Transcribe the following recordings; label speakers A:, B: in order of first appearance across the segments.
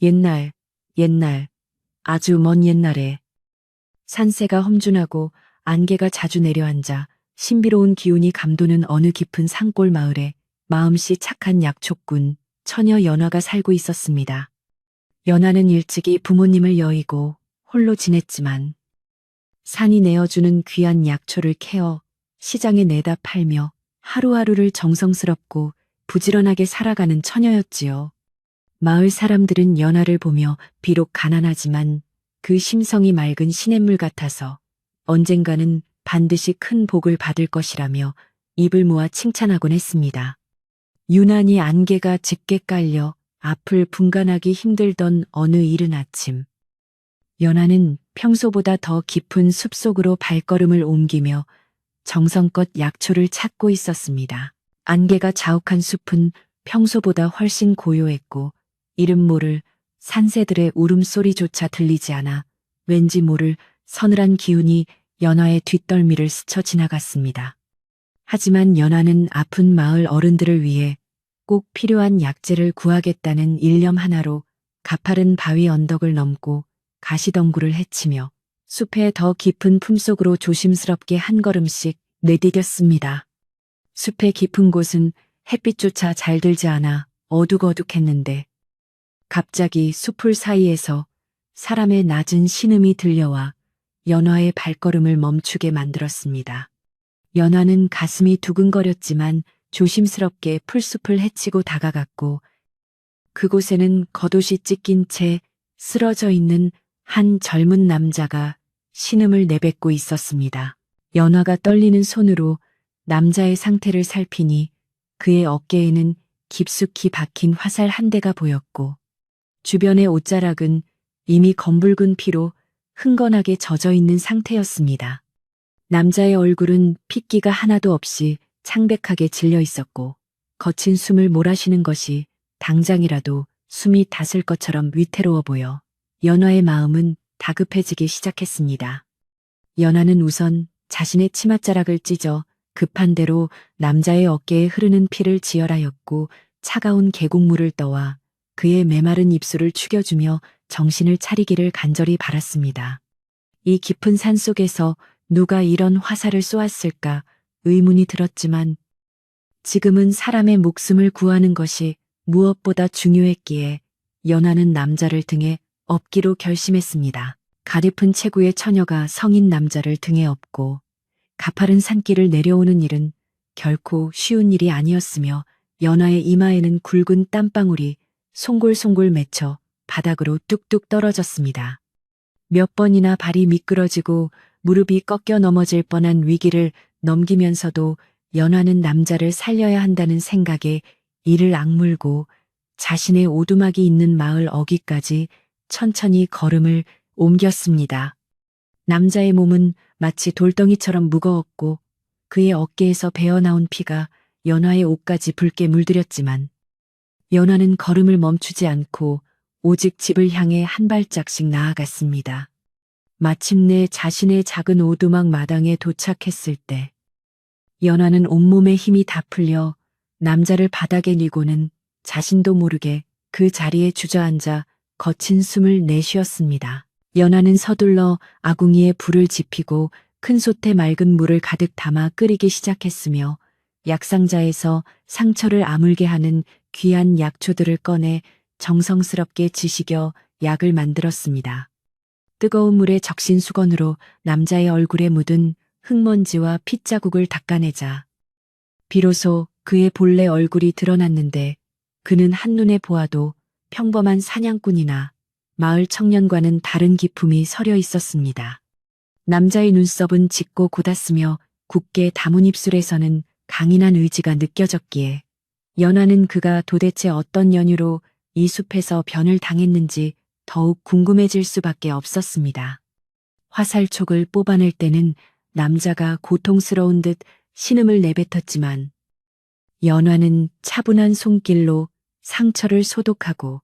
A: 옛날, 옛날, 아주 먼 옛날에 산새가 험준하고 안개가 자주 내려앉아 신비로운 기운이 감도는 어느 깊은 산골 마을에 마음씨 착한 약초꾼 처녀 연화가 살고 있었습니다. 연화는 일찍이 부모님을 여의고 홀로 지냈지만 산이 내어주는 귀한 약초를 캐어 시장에 내다 팔며 하루하루를 정성스럽고 부지런하게 살아가는 처녀였지요. 마을 사람들은 연화를 보며 비록 가난하지만 그 심성이 맑은 시냇물 같아서 언젠가는 반드시 큰 복을 받을 것이라며 입을 모아 칭찬하곤 했습니다. 유난히 안개가 짙게 깔려 앞을 분간하기 힘들던 어느 이른 아침, 연화는 평소보다 더 깊은 숲속으로 발걸음을 옮기며 정성껏 약초를 찾고 있었습니다. 안개가 자욱한 숲은 평소보다 훨씬 고요했고 이름 모를 산새들의 울음소리조차 들리지 않아 왠지 모를 서늘한 기운이 연화의 뒷덜미를 스쳐 지나갔습니다. 하지만 연화는 아픈 마을 어른들을 위해 꼭 필요한 약재를 구하겠다는 일념 하나로 가파른 바위 언덕을 넘고 가시덩굴을 헤치며 숲의 더 깊은 품속으로 조심스럽게 한 걸음씩 내디뎠습니다. 숲의 깊은 곳은 햇빛조차 잘 들지 않아 어둑어둑했는데 갑자기 숲풀 사이에서 사람의 낮은 신음이 들려와 연화의 발걸음을 멈추게 만들었습니다. 연화는 가슴이 두근거렸지만 조심스럽게 풀숲을 헤치고 다가갔고 그곳에는 겉옷이 찢긴 채 쓰러져 있는 한 젊은 남자가 신음을 내뱉고 있었습니다. 연화가 떨리는 손으로 남자의 상태를 살피니 그의 어깨에는 깊숙이 박힌 화살 한 대가 보였고 주변의 옷자락은 이미 검붉은 피로 흥건하게 젖어 있는 상태였습니다. 남자의 얼굴은 핏기가 하나도 없이 창백하게 질려 있었고 거친 숨을 몰아쉬는 것이 당장이라도 숨이 닿을 것처럼 위태로워 보여 연화의 마음은 다급해지기 시작했습니다. 연화는 우선 자신의 치맛자락을 찢어 급한 대로 남자의 어깨에 흐르는 피를 지혈하였고 차가운 계곡물을 떠와 그의 메마른 입술을 축여주며 정신을 차리기를 간절히 바랐습니다. 이 깊은 산 속에서 누가 이런 화살을 쏘았을까 의문이 들었지만 지금은 사람의 목숨을 구하는 것이 무엇보다 중요했기에 연화는 남자를 등에 업기로 결심했습니다. 가냘픈 체구의 처녀가 성인 남자를 등에 업고 가파른 산길을 내려오는 일은 결코 쉬운 일이 아니었으며 연화의 이마에는 굵은 땀방울이 송골송골 맺혀 바닥으로 뚝뚝 떨어졌습니다. 몇 번이나 발이 미끄러지고 무릎이 꺾여 넘어질 뻔한 위기를 넘기면서도 연화는 남자를 살려야 한다는 생각에 이를 악물고 자신의 오두막이 있는 마을 어귀까지 천천히 걸음을 옮겼습니다. 남자의 몸은 마치 돌덩이처럼 무거웠고 그의 어깨에서 배어나온 피가 연화의 옷까지 붉게 물들였지만 연화는 걸음을 멈추지 않고 오직 집을 향해 한 발짝씩 나아갔습니다. 마침내 자신의 작은 오두막 마당에 도착했을 때 연화는 온몸에 힘이 다 풀려 남자를 바닥에 뉘고는 자신도 모르게 그 자리에 주저앉아 거친 숨을 내쉬었습니다. 연화는 서둘러 아궁이에 불을 지피고 큰 솥에 맑은 물을 가득 담아 끓이기 시작했으며 약상자에서 상처를 아물게 하는 귀한 약초들을 꺼내 정성스럽게 지식여 약을 만들었습니다. 뜨거운 물에 적신 수건으로 남자의 얼굴에 묻은 흙먼지와 핏자국을 닦아내자 비로소 그의 본래 얼굴이 드러났는데 그는 한눈에 보아도 평범한 사냥꾼이나 마을 청년과는 다른 기품이 서려 있었습니다. 남자의 눈썹은 짙고 곧았으며 굳게 담은 입술에서는 강인한 의지가 느껴졌기에 연화는 그가 도대체 어떤 연유로 이 숲에서 변을 당했는지 더욱 궁금해질 수밖에 없었습니다. 화살촉을 뽑아낼 때는 남자가 고통스러운 듯 신음을 내뱉었지만 연화는 차분한 손길로 상처를 소독하고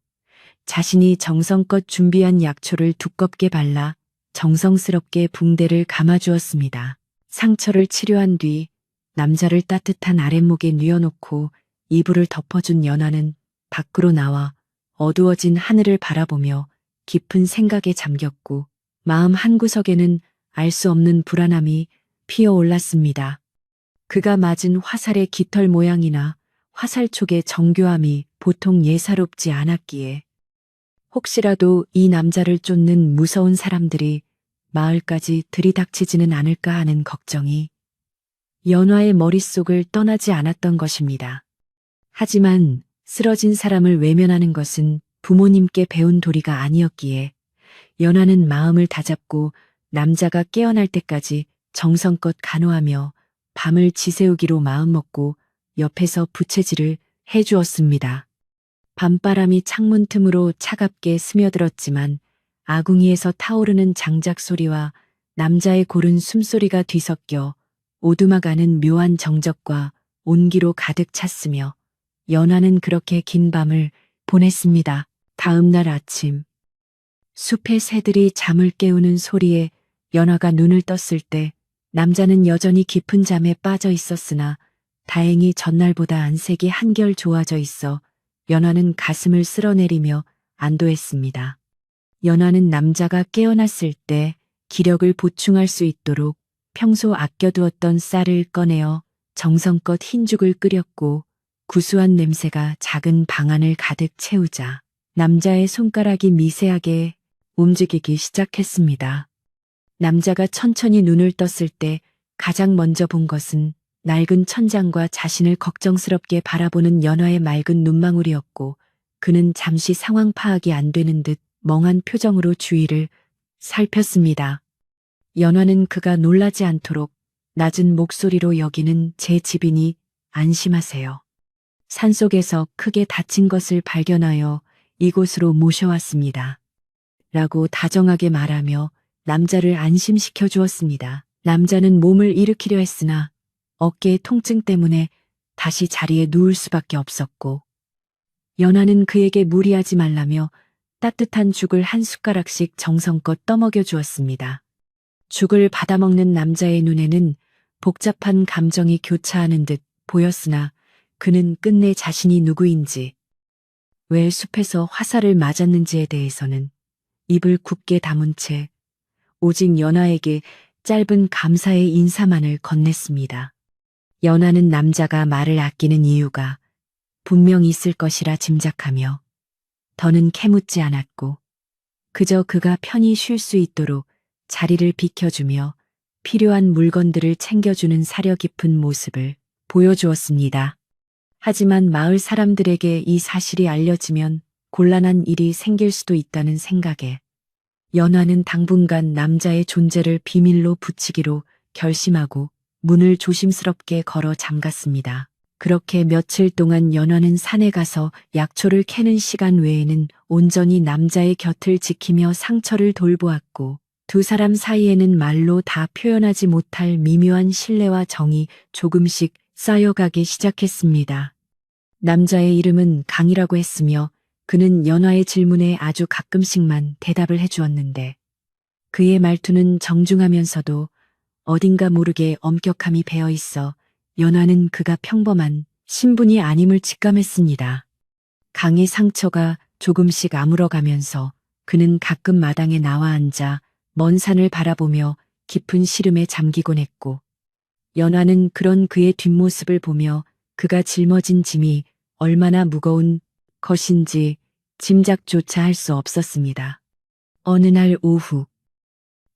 A: 자신이 정성껏 준비한 약초를 두껍게 발라 정성스럽게 붕대를 감아주었습니다. 상처를 치료한 뒤 남자를 따뜻한 아랫목에 뉘어놓고 이불을 덮어준 연화는 밖으로 나와 어두워진 하늘을 바라보며 깊은 생각에 잠겼고 마음 한구석에는 알 수 없는 불안함이 피어올랐습니다. 그가 맞은 화살의 깃털 모양이나 화살촉의 정교함이 보통 예사롭지 않았기에 혹시라도 이 남자를 쫓는 무서운 사람들이 마을까지 들이닥치지는 않을까 하는 걱정이 연화의 머릿속을 떠나지 않았던 것입니다. 하지만 쓰러진 사람을 외면하는 것은 부모님께 배운 도리가 아니었기에 연화는 마음을 다잡고 남자가 깨어날 때까지 정성껏 간호하며 밤을 지새우기로 마음먹고 옆에서 부채질을 해주었습니다. 밤바람이 창문 틈으로 차갑게 스며들었지만 아궁이에서 타오르는 장작 소리와 남자의 고른 숨소리가 뒤섞여 오두막아는 묘한 정적과 온기로 가득 찼으며 연화는 그렇게 긴 밤을 보냈습니다. 다음 날 아침 숲의 새들이 잠을 깨우는 소리에 연화가 눈을 떴을 때 남자는 여전히 깊은 잠에 빠져 있었으나 다행히 전날보다 안색이 한결 좋아져 있어 연화는 가슴을 쓸어내리며 안도했습니다. 연화는 남자가 깨어났을 때 기력을 보충할 수 있도록 평소 아껴두었던 쌀을 꺼내어 정성껏 흰죽을 끓였고 구수한 냄새가 작은 방안을 가득 채우자 남자의 손가락이 미세하게 움직이기 시작했습니다. 남자가 천천히 눈을 떴을 때 가장 먼저 본 것은 낡은 천장과 자신을 걱정스럽게 바라보는 연화의 맑은 눈망울이었고 그는 잠시 상황 파악이 안 되는 듯 멍한 표정으로 주위를 살폈습니다. 연화는 그가 놀라지 않도록 낮은 목소리로 여기는 제 집이니 안심하세요. 산속에서 크게 다친 것을 발견하여 이곳으로 모셔왔습니다. 라고 다정하게 말하며 남자를 안심시켜 주었습니다. 남자는 몸을 일으키려 했으나 어깨의 통증 때문에 다시 자리에 누울 수밖에 없었고 연화는 그에게 무리하지 말라며 따뜻한 죽을 한 숟가락씩 정성껏 떠먹여 주었습니다. 죽을 받아먹는 남자의 눈에는 복잡한 감정이 교차하는 듯 보였으나 그는 끝내 자신이 누구인지 왜 숲에서 화살을 맞았는지에 대해서는 입을 굳게 다문 채 오직 연화에게 짧은 감사의 인사만을 건넸습니다. 연화는 남자가 말을 아끼는 이유가 분명 있을 것이라 짐작하며 더는 캐묻지 않았고 그저 그가 편히 쉴 수 있도록 자리를 비켜주며 필요한 물건들을 챙겨주는 사려 깊은 모습을 보여주었습니다. 하지만 마을 사람들에게 이 사실이 알려지면 곤란한 일이 생길 수도 있다는 생각에 연화는 당분간 남자의 존재를 비밀로 붙이기로 결심하고 문을 조심스럽게 걸어 잠갔습니다. 그렇게 며칠 동안 연화는 산에 가서 약초를 캐는 시간 외에는 온전히 남자의 곁을 지키며 상처를 돌보았고 두 사람 사이에는 말로 다 표현하지 못할 미묘한 신뢰와 정이 조금씩 쌓여가기 시작했습니다. 남자의 이름은 강이라고 했으며 그는 연화의 질문에 아주 가끔씩만 대답을 해주었는데 그의 말투는 정중하면서도 어딘가 모르게 엄격함이 배어 있어 연화는 그가 평범한 신분이 아님을 직감했습니다. 강의 상처가 조금씩 아물어가면서 그는 가끔 마당에 나와 앉아 먼 산을 바라보며 깊은 시름에 잠기곤 했고 연화는 그런 그의 뒷모습을 보며 그가 짊어진 짐이 얼마나 무거운 것인지 짐작조차 할 수 없었습니다. 어느 날 오후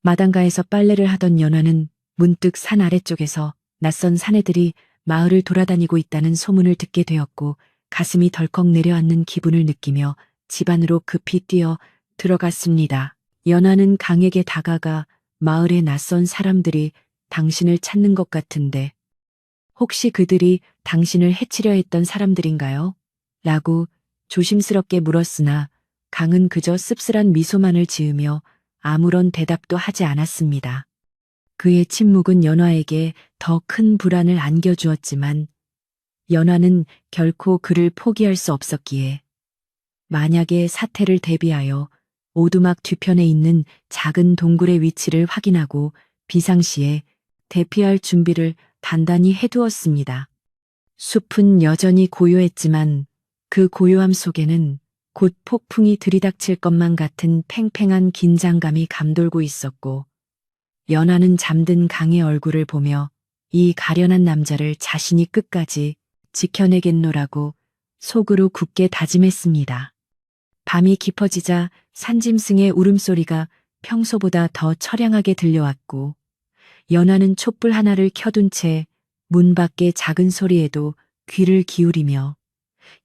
A: 마당가에서 빨래를 하던 연화는 문득 산 아래쪽에서 낯선 사내들이 마을을 돌아다니고 있다는 소문을 듣게 되었고 가슴이 덜컥 내려앉는 기분을 느끼며 집 안으로 급히 뛰어 들어갔습니다. 연화는 강에게 다가가 마을의 낯선 사람들이 당신을 찾는 것 같은데 혹시 그들이 당신을 해치려 했던 사람들인가요? 라고 조심스럽게 물었으나 강은 그저 씁쓸한 미소만을 지으며 아무런 대답도 하지 않았습니다. 그의 침묵은 연화에게 더 큰 불안을 안겨주었지만 연화는 결코 그를 포기할 수 없었기에 만약의 사태를 대비하여 오두막 뒤편에 있는 작은 동굴의 위치를 확인하고 비상시에 대피할 준비를 단단히 해두었습니다. 숲은 여전히 고요했지만 그 고요함 속에는 곧 폭풍이 들이닥칠 것만 같은 팽팽한 긴장감이 감돌고 있었고, 연하는 잠든 강의 얼굴을 보며 이 가련한 남자를 자신이 끝까지 지켜내겠노라고 속으로 굳게 다짐했습니다. 밤이 깊어지자 산짐승의 울음소리가 평소보다 더 처량하게 들려왔고, 연하는 촛불 하나를 켜둔 채 문 밖의 작은 소리에도 귀를 기울이며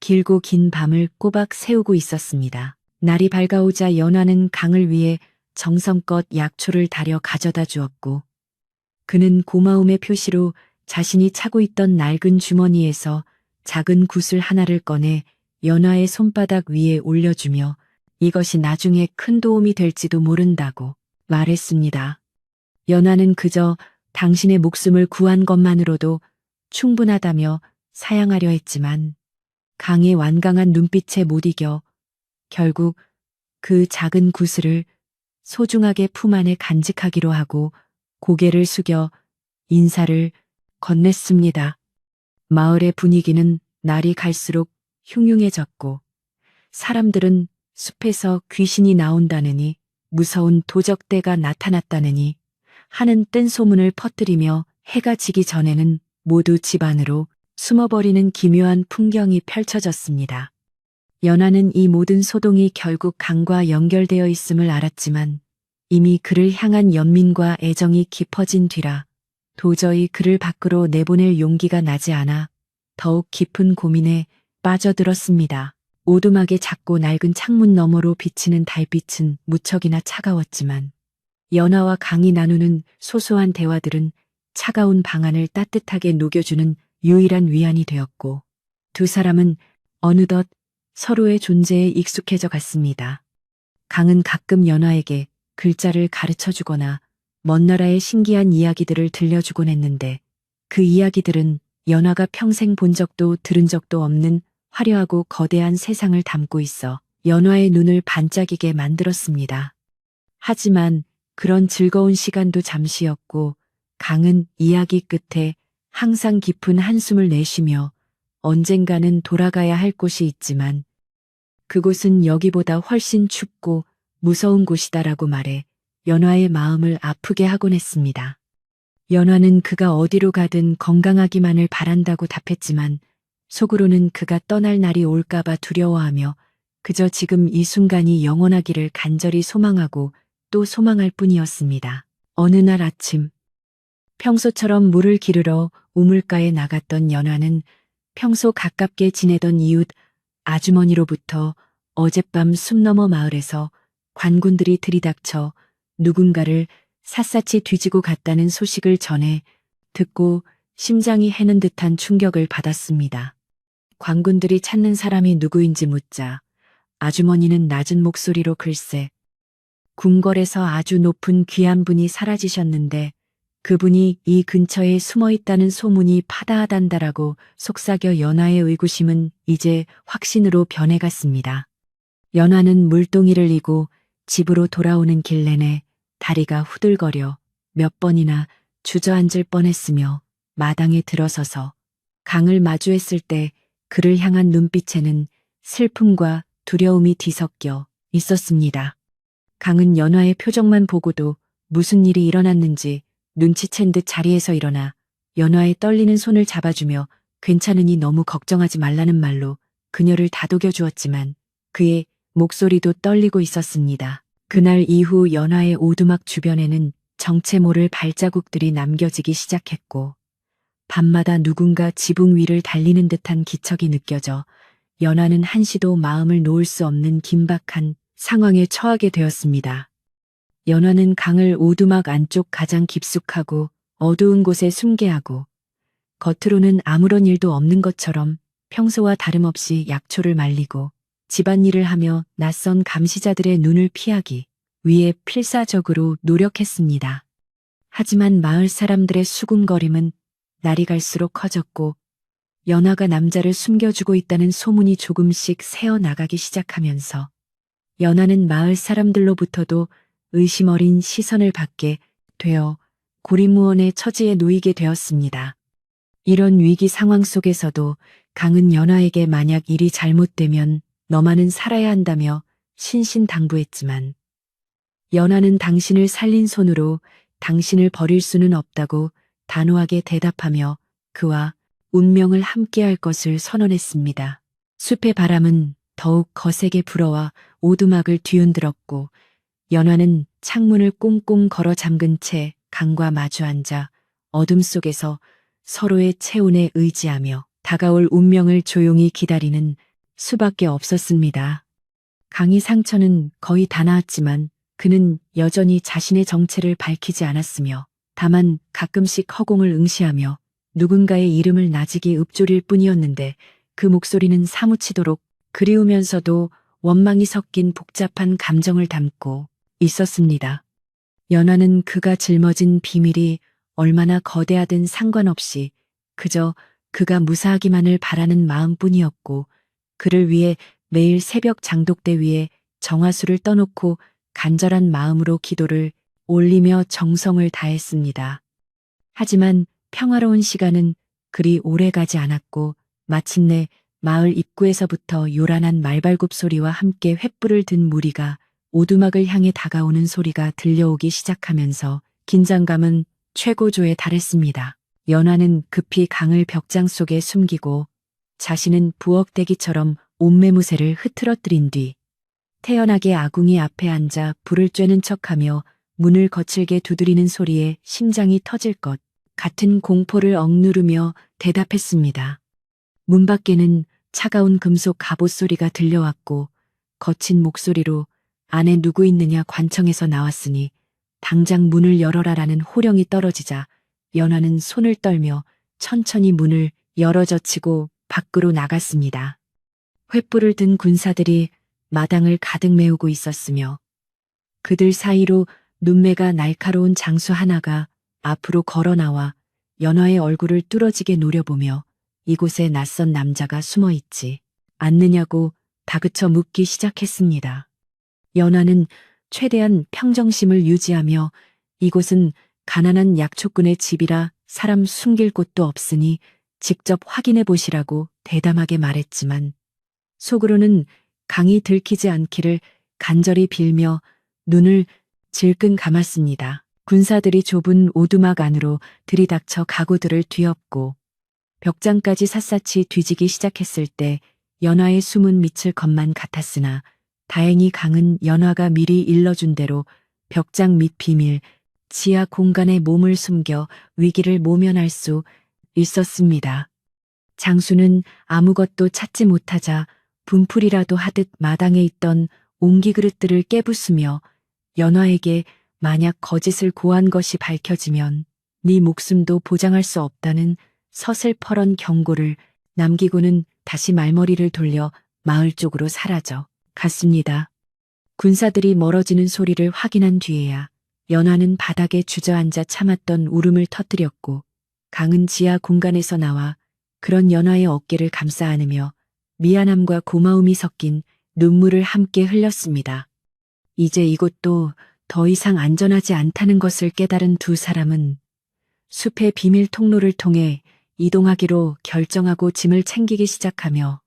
A: 길고 긴 밤을 꼬박 새우고 있었습니다. 날이 밝아오자 연하는 강을 위해 정성껏 약초를 다려 가져다 주었고, 그는 고마움의 표시로 자신이 차고 있던 낡은 주머니에서 작은 구슬 하나를 꺼내 연하의 손바닥 위에 올려주며 이것이 나중에 큰 도움이 될지도 모른다고 말했습니다. 연하는 그저 당신의 목숨을 구한 것만으로도 충분하다며 사양하려 했지만 강의 완강한 눈빛에 못 이겨 결국 그 작은 구슬을 소중하게 품 안에 간직하기로 하고 고개를 숙여 인사를 건넸습니다. 마을의 분위기는 날이 갈수록 흉흉해졌고 사람들은 숲에서 귀신이 나온다느니 무서운 도적대가 나타났다느니 하는 뜬 소문을 퍼뜨리며 해가 지기 전에는 모두 집 안으로 숨어버리는 기묘한 풍경이 펼쳐졌습니다. 연하는 이 모든 소동이 결국 강과 연결되어 있음을 알았지만 이미 그를 향한 연민과 애정이 깊어진 뒤라 도저히 그를 밖으로 내보낼 용기가 나지 않아 더욱 깊은 고민에 빠져들었습니다. 오두막의 작고 낡은 창문 너머로 비치는 달빛은 무척이나 차가웠지만 연하와 강이 나누는 소소한 대화들은 차가운 방안을 따뜻하게 녹여주는 유일한 위안이 되었고 두 사람은 어느덧 서로의 존재에 익숙해져 갔습니다. 강은 가끔 연하에게 글자를 가르쳐 주거나 먼 나라의 신기한 이야기들을 들려주곤 했는데 그 이야기들은 연하가 평생 본 적도 들은 적도 없는 화려하고 거대한 세상을 담고 있어 연하의 눈을 반짝이게 만들었습니다. 하지만 그런 즐거운 시간도 잠시였고 강은 이야기 끝에 항상 깊은 한숨을 내쉬며 언젠가는 돌아가야 할 곳이 있지만 그곳은 여기보다 훨씬 춥고 무서운 곳이다라고 말해 연화의 마음을 아프게 하곤 했습니다. 연화는 그가 어디로 가든 건강하기만을 바란다고 답했지만 속으로는 그가 떠날 날이 올까봐 두려워하며 그저 지금 이 순간이 영원하기를 간절히 소망하고 또 소망할 뿐이었습니다. 어느 날 아침 평소처럼 물을 기르러 우물가에 나갔던 연화는 평소 가깝게 지내던 이웃 아주머니로부터 어젯밤 숲 너머 마을에서 관군들이 들이닥쳐 누군가를 샅샅이 뒤지고 갔다는 소식을 전해 듣고 심장이 해는 듯한 충격을 받았습니다. 관군들이 찾는 사람이 누구인지 묻자 아주머니는 낮은 목소리로 글쎄 궁궐에서 아주 높은 귀한 분이 사라지셨는데 그분이 이 근처에 숨어 있다는 소문이 파다하단다라고 속삭여 연화의 의구심은 이제 확신으로 변해갔습니다. 연화는 물동이를 이고 집으로 돌아오는 길 내내 다리가 후들거려 몇 번이나 주저앉을 뻔했으며 마당에 들어서서 강을 마주했을 때 그를 향한 눈빛에는 슬픔과 두려움이 뒤섞여 있었습니다. 강은 연화의 표정만 보고도 무슨 일이 일어났는지 눈치챈 듯 자리에서 일어나 연화의 떨리는 손을 잡아주며 괜찮으니 너무 걱정하지 말라는 말로 그녀를 다독여 주었지만 그의 목소리도 떨리고 있었습니다. 그날 이후 연화의 오두막 주변에는 정체 모를 발자국들이 남겨지기 시작했고 밤마다 누군가 지붕 위를 달리는 듯한 기척이 느껴져 연화는 한시도 마음을 놓을 수 없는 긴박한 상황에 처하게 되었습니다. 연화는 강을 오두막 안쪽 가장 깊숙하고 어두운 곳에 숨게 하고 겉으로는 아무런 일도 없는 것처럼 평소와 다름없이 약초를 말리고 집안일을 하며 낯선 감시자들의 눈을 피하기 위해 필사적으로 노력했습니다. 하지만 마을 사람들의 수군거림은 날이 갈수록 커졌고 연화가 남자를 숨겨주고 있다는 소문이 조금씩 새어나가기 시작하면서 연화는 마을 사람들로부터도 의심 어린 시선을 받게 되어 고리무원의 처지에 놓이게 되었습니다. 이런 위기 상황 속에서도 강은 연화에게 만약 일이 잘못되면 너만은 살아야 한다며 신신당부했지만 연하는 당신을 살린 손으로 당신을 버릴 수는 없다고 단호하게 대답하며 그와 운명을 함께할 것을 선언했습니다. 숲의 바람은 더욱 거세게 불어와 오두막을 뒤흔들었고 연화는 창문을 꽁꽁 걸어 잠근 채 강과 마주 앉아 어둠 속에서 서로의 체온에 의지하며 다가올 운명을 조용히 기다리는 수밖에 없었습니다. 강의 상처는 거의 다 나았지만 그는 여전히 자신의 정체를 밝히지 않았으며 다만 가끔씩 허공을 응시하며 누군가의 이름을 나직이 읊조릴 뿐이었는데 그 목소리는 사무치도록 그리우면서도 원망이 섞인 복잡한 감정을 담고 있었습니다. 연화는 그가 짊어진 비밀이 얼마나 거대하든 상관없이 그저 그가 무사하기만을 바라는 마음뿐이었고 그를 위해 매일 새벽 장독대 위에 정화수를 떠놓고 간절한 마음으로 기도를 올리며 정성을 다했습니다. 하지만 평화로운 시간은 그리 오래 가지 않았고 마침내 마을 입구에서부터 요란한 말발굽 소리와 함께 횃불을 든 무리가 오두막을 향해 다가오는 소리가 들려오기 시작하면서 긴장감은 최고조에 달했습니다. 연화는 급히 강을 벽장 속에 숨기고 자신은 부엌대기처럼 옷매무새를 흐트러뜨린 뒤 태연하게 아궁이 앞에 앉아 불을 쬐는 척하며 문을 거칠게 두드리는 소리에 심장이 터질 것 같은 공포를 억누르며 대답했습니다. 문 밖에는 차가운 금속 갑옷 소리가 들려왔고 거친 목소리로 안에 누구 있느냐 관청에서 나왔으니 당장 문을 열어라라는 호령이 떨어지자 연화는 손을 떨며 천천히 문을 열어젖히고 밖으로 나갔습니다. 횃불을 든 군사들이 마당을 가득 메우고 있었으며 그들 사이로 눈매가 날카로운 장수 하나가 앞으로 걸어 나와 연화의 얼굴을 뚫어지게 노려보며 이곳에 낯선 남자가 숨어 있지 않느냐고 다그쳐 묻기 시작했습니다. 연화는 최대한 평정심을 유지하며 이곳은 가난한 약초꾼의 집이라 사람 숨길 곳도 없으니 직접 확인해 보시라고 대담하게 말했지만 속으로는 강이 들키지 않기를 간절히 빌며 눈을 질끈 감았습니다. 군사들이 좁은 오두막 안으로 들이닥쳐 가구들을 뒤엎고 벽장까지 샅샅이 뒤지기 시작했을 때 연화의 숨은 미칠 것만 같았으나 다행히 강은 연화가 미리 일러준 대로 벽장 밑 비밀 지하 공간에 몸을 숨겨 위기를 모면할 수 있었습니다. 장수는 아무것도 찾지 못하자 분풀이라도 하듯 마당에 있던 옹기 그릇들을 깨부수며 연화에게 만약 거짓을 고한 것이 밝혀지면 네 목숨도 보장할 수 없다는 서슬퍼런 경고를 남기고는 다시 말머리를 돌려 마을 쪽으로 사라져 갔습니다. 군사들이 멀어지는 소리를 확인한 뒤에야 연화는 바닥에 주저앉아 참았던 울음을 터뜨렸고 강은 지하 공간에서 나와 그런 연화의 어깨를 감싸 안으며 미안함과 고마움이 섞인 눈물을 함께 흘렸습니다. 이제 이곳도 더 이상 안전하지 않다는 것을 깨달은 두 사람은 숲의 비밀 통로를 통해 이동하기로 결정하고 짐을 챙기기 시작하며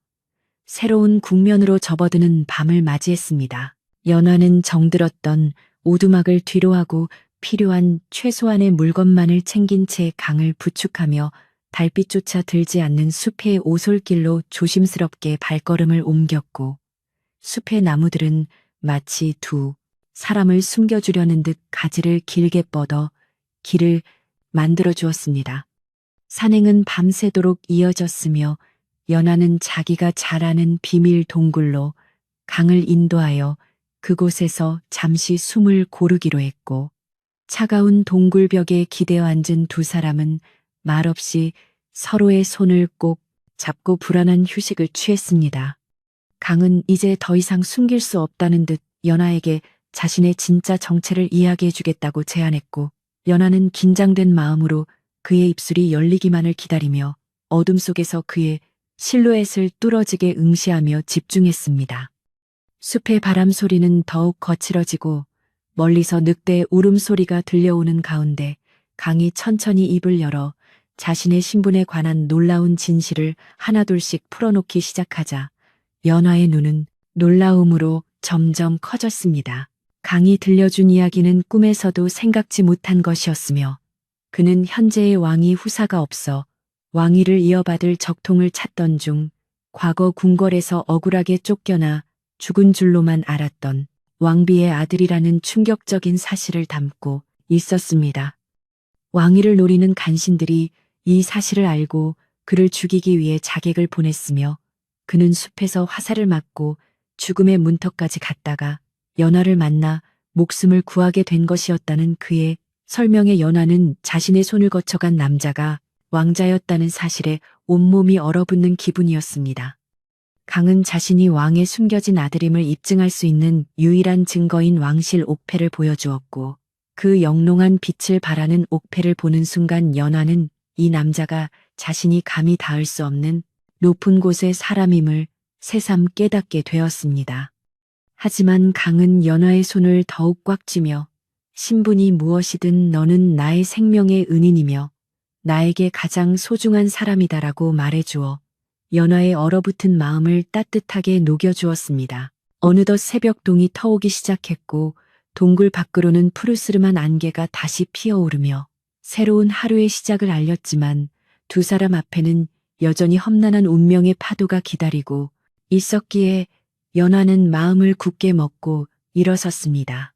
A: 새로운 국면으로 접어드는 밤을 맞이했습니다. 연화는 정들었던 오두막을 뒤로하고 필요한 최소한의 물건만을 챙긴 채 강을 부축하며 달빛조차 들지 않는 숲의 오솔길로 조심스럽게 발걸음을 옮겼고 숲의 나무들은 마치 두 사람을 숨겨주려는 듯 가지를 길게 뻗어 길을 만들어 주었습니다. 산행은 밤새도록 이어졌으며 연화는 자기가 잘 아는 비밀 동굴로 강을 인도하여 그곳에서 잠시 숨을 고르기로 했고 차가운 동굴벽에 기대어 앉은 두 사람은 말없이 서로의 손을 꼭 잡고 불안한 휴식을 취했습니다. 강은 이제 더 이상 숨길 수 없다는 듯 연화에게 자신의 진짜 정체를 이야기해 주겠다고 제안했고 연화는 긴장된 마음으로 그의 입술이 열리기만을 기다리며 어둠 속에서 그의 실루엣을 뚫어지게 응시하며 집중했습니다. 숲의 바람 소리는 더욱 거칠어지고 멀리서 늑대의 울음소리가 들려오는 가운데 강이 천천히 입을 열어 자신의 신분에 관한 놀라운 진실을 하나둘씩 풀어놓기 시작하자 연화의 눈은 놀라움으로 점점 커졌습니다. 강이 들려준 이야기는 꿈에서도 생각지 못한 것이었으며 그는 현재의 왕이 후사가 없어 왕위를 이어받을 적통을 찾던 중 과거 궁궐에서 억울하게 쫓겨나 죽은 줄로만 알았던 왕비의 아들이라는 충격적인 사실을 담고 있었습니다. 왕위를 노리는 간신들이 이 사실을 알고 그를 죽이기 위해 자객을 보냈으며 그는 숲에서 화살을 맞고 죽음의 문턱까지 갔다가 연화를 만나 목숨을 구하게 된 것이었다는 그의 설명에 연화는 자신의 손을 거쳐간 남자가 왕자였다는 사실에 온몸이 얼어붙는 기분이었습니다. 강은 자신이 왕의 숨겨진 아들임을 입증할 수 있는 유일한 증거인 왕실 옥패를 보여주었고 그 영롱한 빛을 발하는 옥패를 보는 순간 연화는 이 남자가 자신이 감히 닿을 수 없는 높은 곳의 사람임을 새삼 깨닫게 되었습니다. 하지만 강은 연화의 손을 더욱 꽉 쥐며 신분이 무엇이든 너는 나의 생명의 은인이며 나에게 가장 소중한 사람이다라고 말해주어 연화의 얼어붙은 마음을 따뜻하게 녹여주었습니다. 어느덧 새벽동이 터오기 시작했고 동굴 밖으로는 푸르스름한 안개가 다시 피어오르며 새로운 하루의 시작을 알렸지만 두 사람 앞에는 여전히 험난한 운명의 파도가 기다리고 있었기에 연화는 마음을 굳게 먹고 일어섰습니다.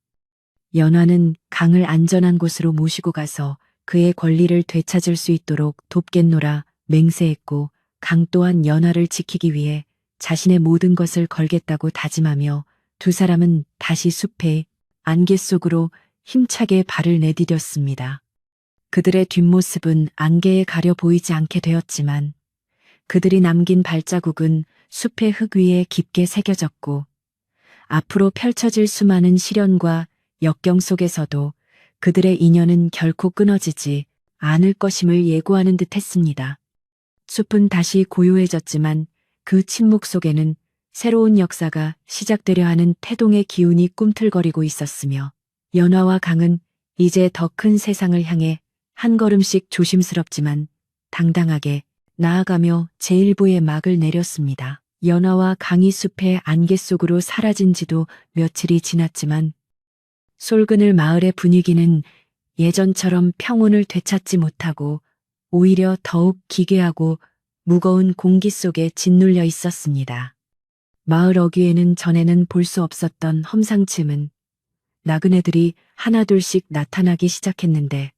A: 연화는 강을 안전한 곳으로 모시고 가서 그의 권리를 되찾을 수 있도록 돕겠노라 맹세했고 강 또한 연화를 지키기 위해 자신의 모든 것을 걸겠다고 다짐하며 두 사람은 다시 숲의 안개 속으로 힘차게 발을 내디뎠습니다. 그들의 뒷모습은 안개에 가려 보이지 않게 되었지만 그들이 남긴 발자국은 숲의 흙 위에 깊게 새겨졌고 앞으로 펼쳐질 수많은 시련과 역경 속에서도 그들의 인연은 결코 끊어지지 않을 것임을 예고하는 듯 했습니다. 숲은 다시 고요해졌지만 그 침묵 속에는 새로운 역사가 시작되려 하는 태동의 기운이 꿈틀거리고 있었으며 연화와 강은 이제 더 큰 세상을 향해 한 걸음씩 조심스럽지만 당당하게 나아가며 제1부의 막을 내렸습니다. 연화와 강이 숲의 안개 속으로 사라진 지도 며칠이 지났지만 솔그늘 마을의 분위기는 예전처럼 평온을 되찾지 못하고 오히려 더욱 기괴하고 무거운 공기 속에 짓눌려 있었습니다. 마을 어귀에는 전에는 볼 수 없었던 험상궂은 나그네들이 하나둘씩 나타나기 시작했는데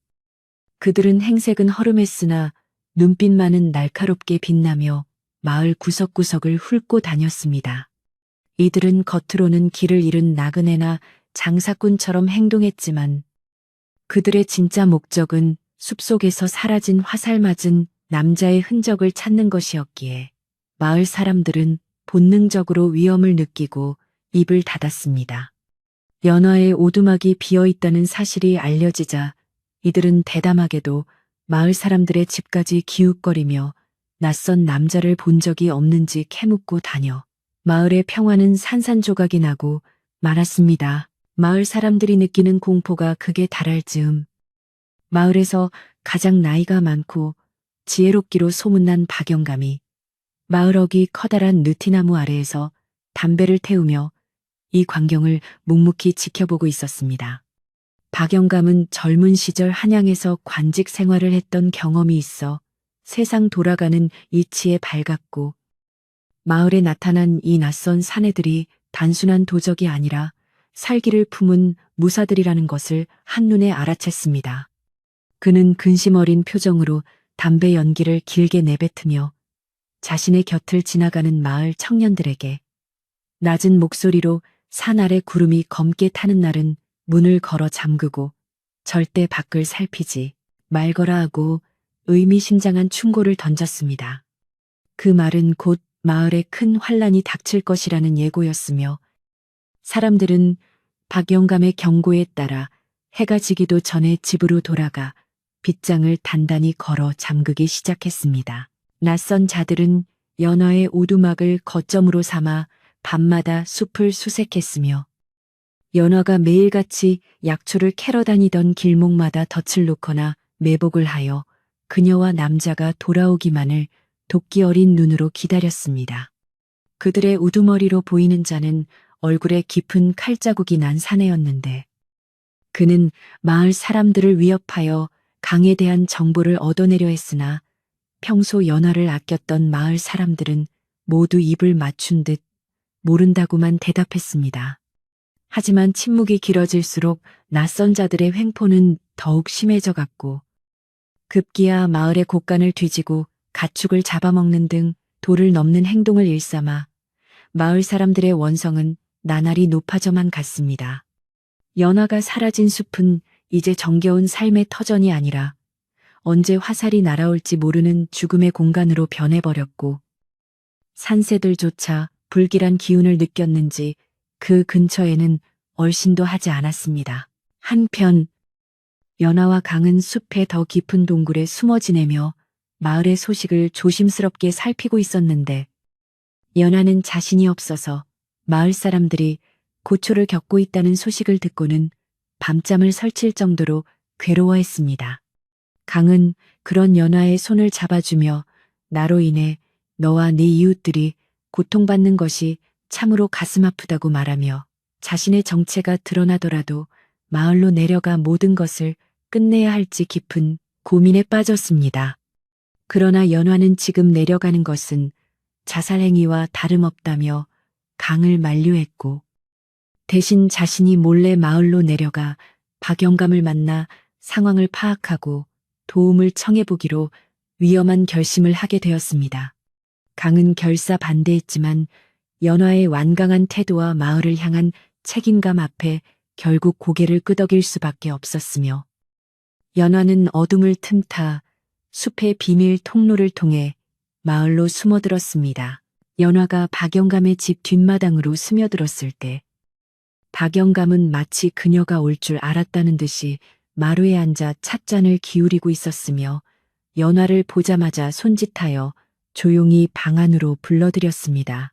A: 그들은 행색은 허름했으나 눈빛만은 날카롭게 빛나며 마을 구석구석을 훑고 다녔습니다. 이들은 겉으로는 길을 잃은 나그네나 장사꾼처럼 행동했지만 그들의 진짜 목적은 숲속에서 사라진 화살 맞은 남자의 흔적을 찾는 것이었기에 마을 사람들은 본능적으로 위험을 느끼고 입을 닫았습니다. 연화의 오두막이 비어있다는 사실이 알려지자 이들은 대담하게도 마을 사람들의 집까지 기웃거리며 낯선 남자를 본 적이 없는지 캐묻고 다녀 마을의 평화는 산산조각이 나고 말았습니다. 마을 사람들이 느끼는 공포가 극에 달할 즈음 마을에서 가장 나이가 많고 지혜롭기로 소문난 박영감이 마을 어귀 커다란 느티나무 아래에서 담배를 태우며 이 광경을 묵묵히 지켜보고 있었습니다. 박영감은 젊은 시절 한양에서 관직 생활을 했던 경험이 있어 세상 돌아가는 이치에 밝았고 마을에 나타난 이 낯선 사내들이 단순한 도적이 아니라 살기를 품은 무사들이라는 것을 한눈에 알아챘습니다. 그는 근심 어린 표정으로 담배 연기를 길게 내뱉으며 자신의 곁을 지나가는 마을 청년들에게 낮은 목소리로 산 아래 구름이 검게 타는 날은 문을 걸어 잠그고 절대 밖을 살피지 말거라 하고 의미심장한 충고를 던졌습니다. 그 말은 곧 마을에 큰 환란이 닥칠 것이라는 예고였으며 사람들은 박영감의 경고에 따라 해가 지기도 전에 집으로 돌아가 빗장을 단단히 걸어 잠그기 시작했습니다. 낯선 자들은 연화의 오두막을 거점으로 삼아 밤마다 숲을 수색했으며 연화가 매일같이 약초를 캐러 다니던 길목마다 덫을 놓거나 매복을 하여 그녀와 남자가 돌아오기만을 도끼 어린 눈으로 기다렸습니다. 그들의 우두머리로 보이는 자는 얼굴에 깊은 칼자국이 난 사내였는데 그는 마을 사람들을 위협하여 강에 대한 정보를 얻어내려 했으나 평소 연화를 아꼈던 마을 사람들은 모두 입을 맞춘 듯 모른다고만 대답했습니다. 하지만 침묵이 길어질수록 낯선 자들의 횡포는 더욱 심해져 갔고 급기야 마을의 곳간을 뒤지고 가축을 잡아먹는 등 도를 넘는 행동을 일삼아 마을 사람들의 원성은 나날이 높아져만 갔습니다. 연화가 사라진 숲은 이제 정겨운 삶의 터전이 아니라 언제 화살이 날아올지 모르는 죽음의 공간으로 변해버렸고 산새들조차 불길한 기운을 느꼈는지 그 근처에는 얼씬도 하지 않았습니다. 한편 연화와 강은 숲의 더 깊은 동굴에 숨어 지내며 마을의 소식을 조심스럽게 살피고 있었는데 연화는 자신이 없어서 마을 사람들이 고초를 겪고 있다는 소식을 듣고는 밤잠을 설칠 정도로 괴로워했습니다. 강은 그런 연화의 손을 잡아주며 나로 인해 너와 네 이웃들이 고통받는 것이 참으로 가슴 아프다고 말하며 자신의 정체가 드러나더라도 마을로 내려가 모든 것을 끝내야 할지 깊은 고민에 빠졌습니다. 그러나 연화는 지금 내려가는 것은 자살행위와 다름없다며 강을 만류했고 대신 자신이 몰래 마을로 내려가 박영감을 만나 상황을 파악하고 도움을 청해보기로 위험한 결심을 하게 되었습니다. 강은 결사 반대했지만 연화의 완강한 태도와 마을을 향한 책임감 앞에 결국 고개를 끄덕일 수밖에 없었으며 연화는 어둠을 틈타 숲의 비밀 통로를 통해 마을로 숨어들었습니다. 연화가 박영감의 집 뒷마당으로 스며들었을 때 박영감은 마치 그녀가 올 줄 알았다는 듯이 마루에 앉아 찻잔을 기울이고 있었으며 연화를 보자마자 손짓하여 조용히 방 안으로 불러들였습니다.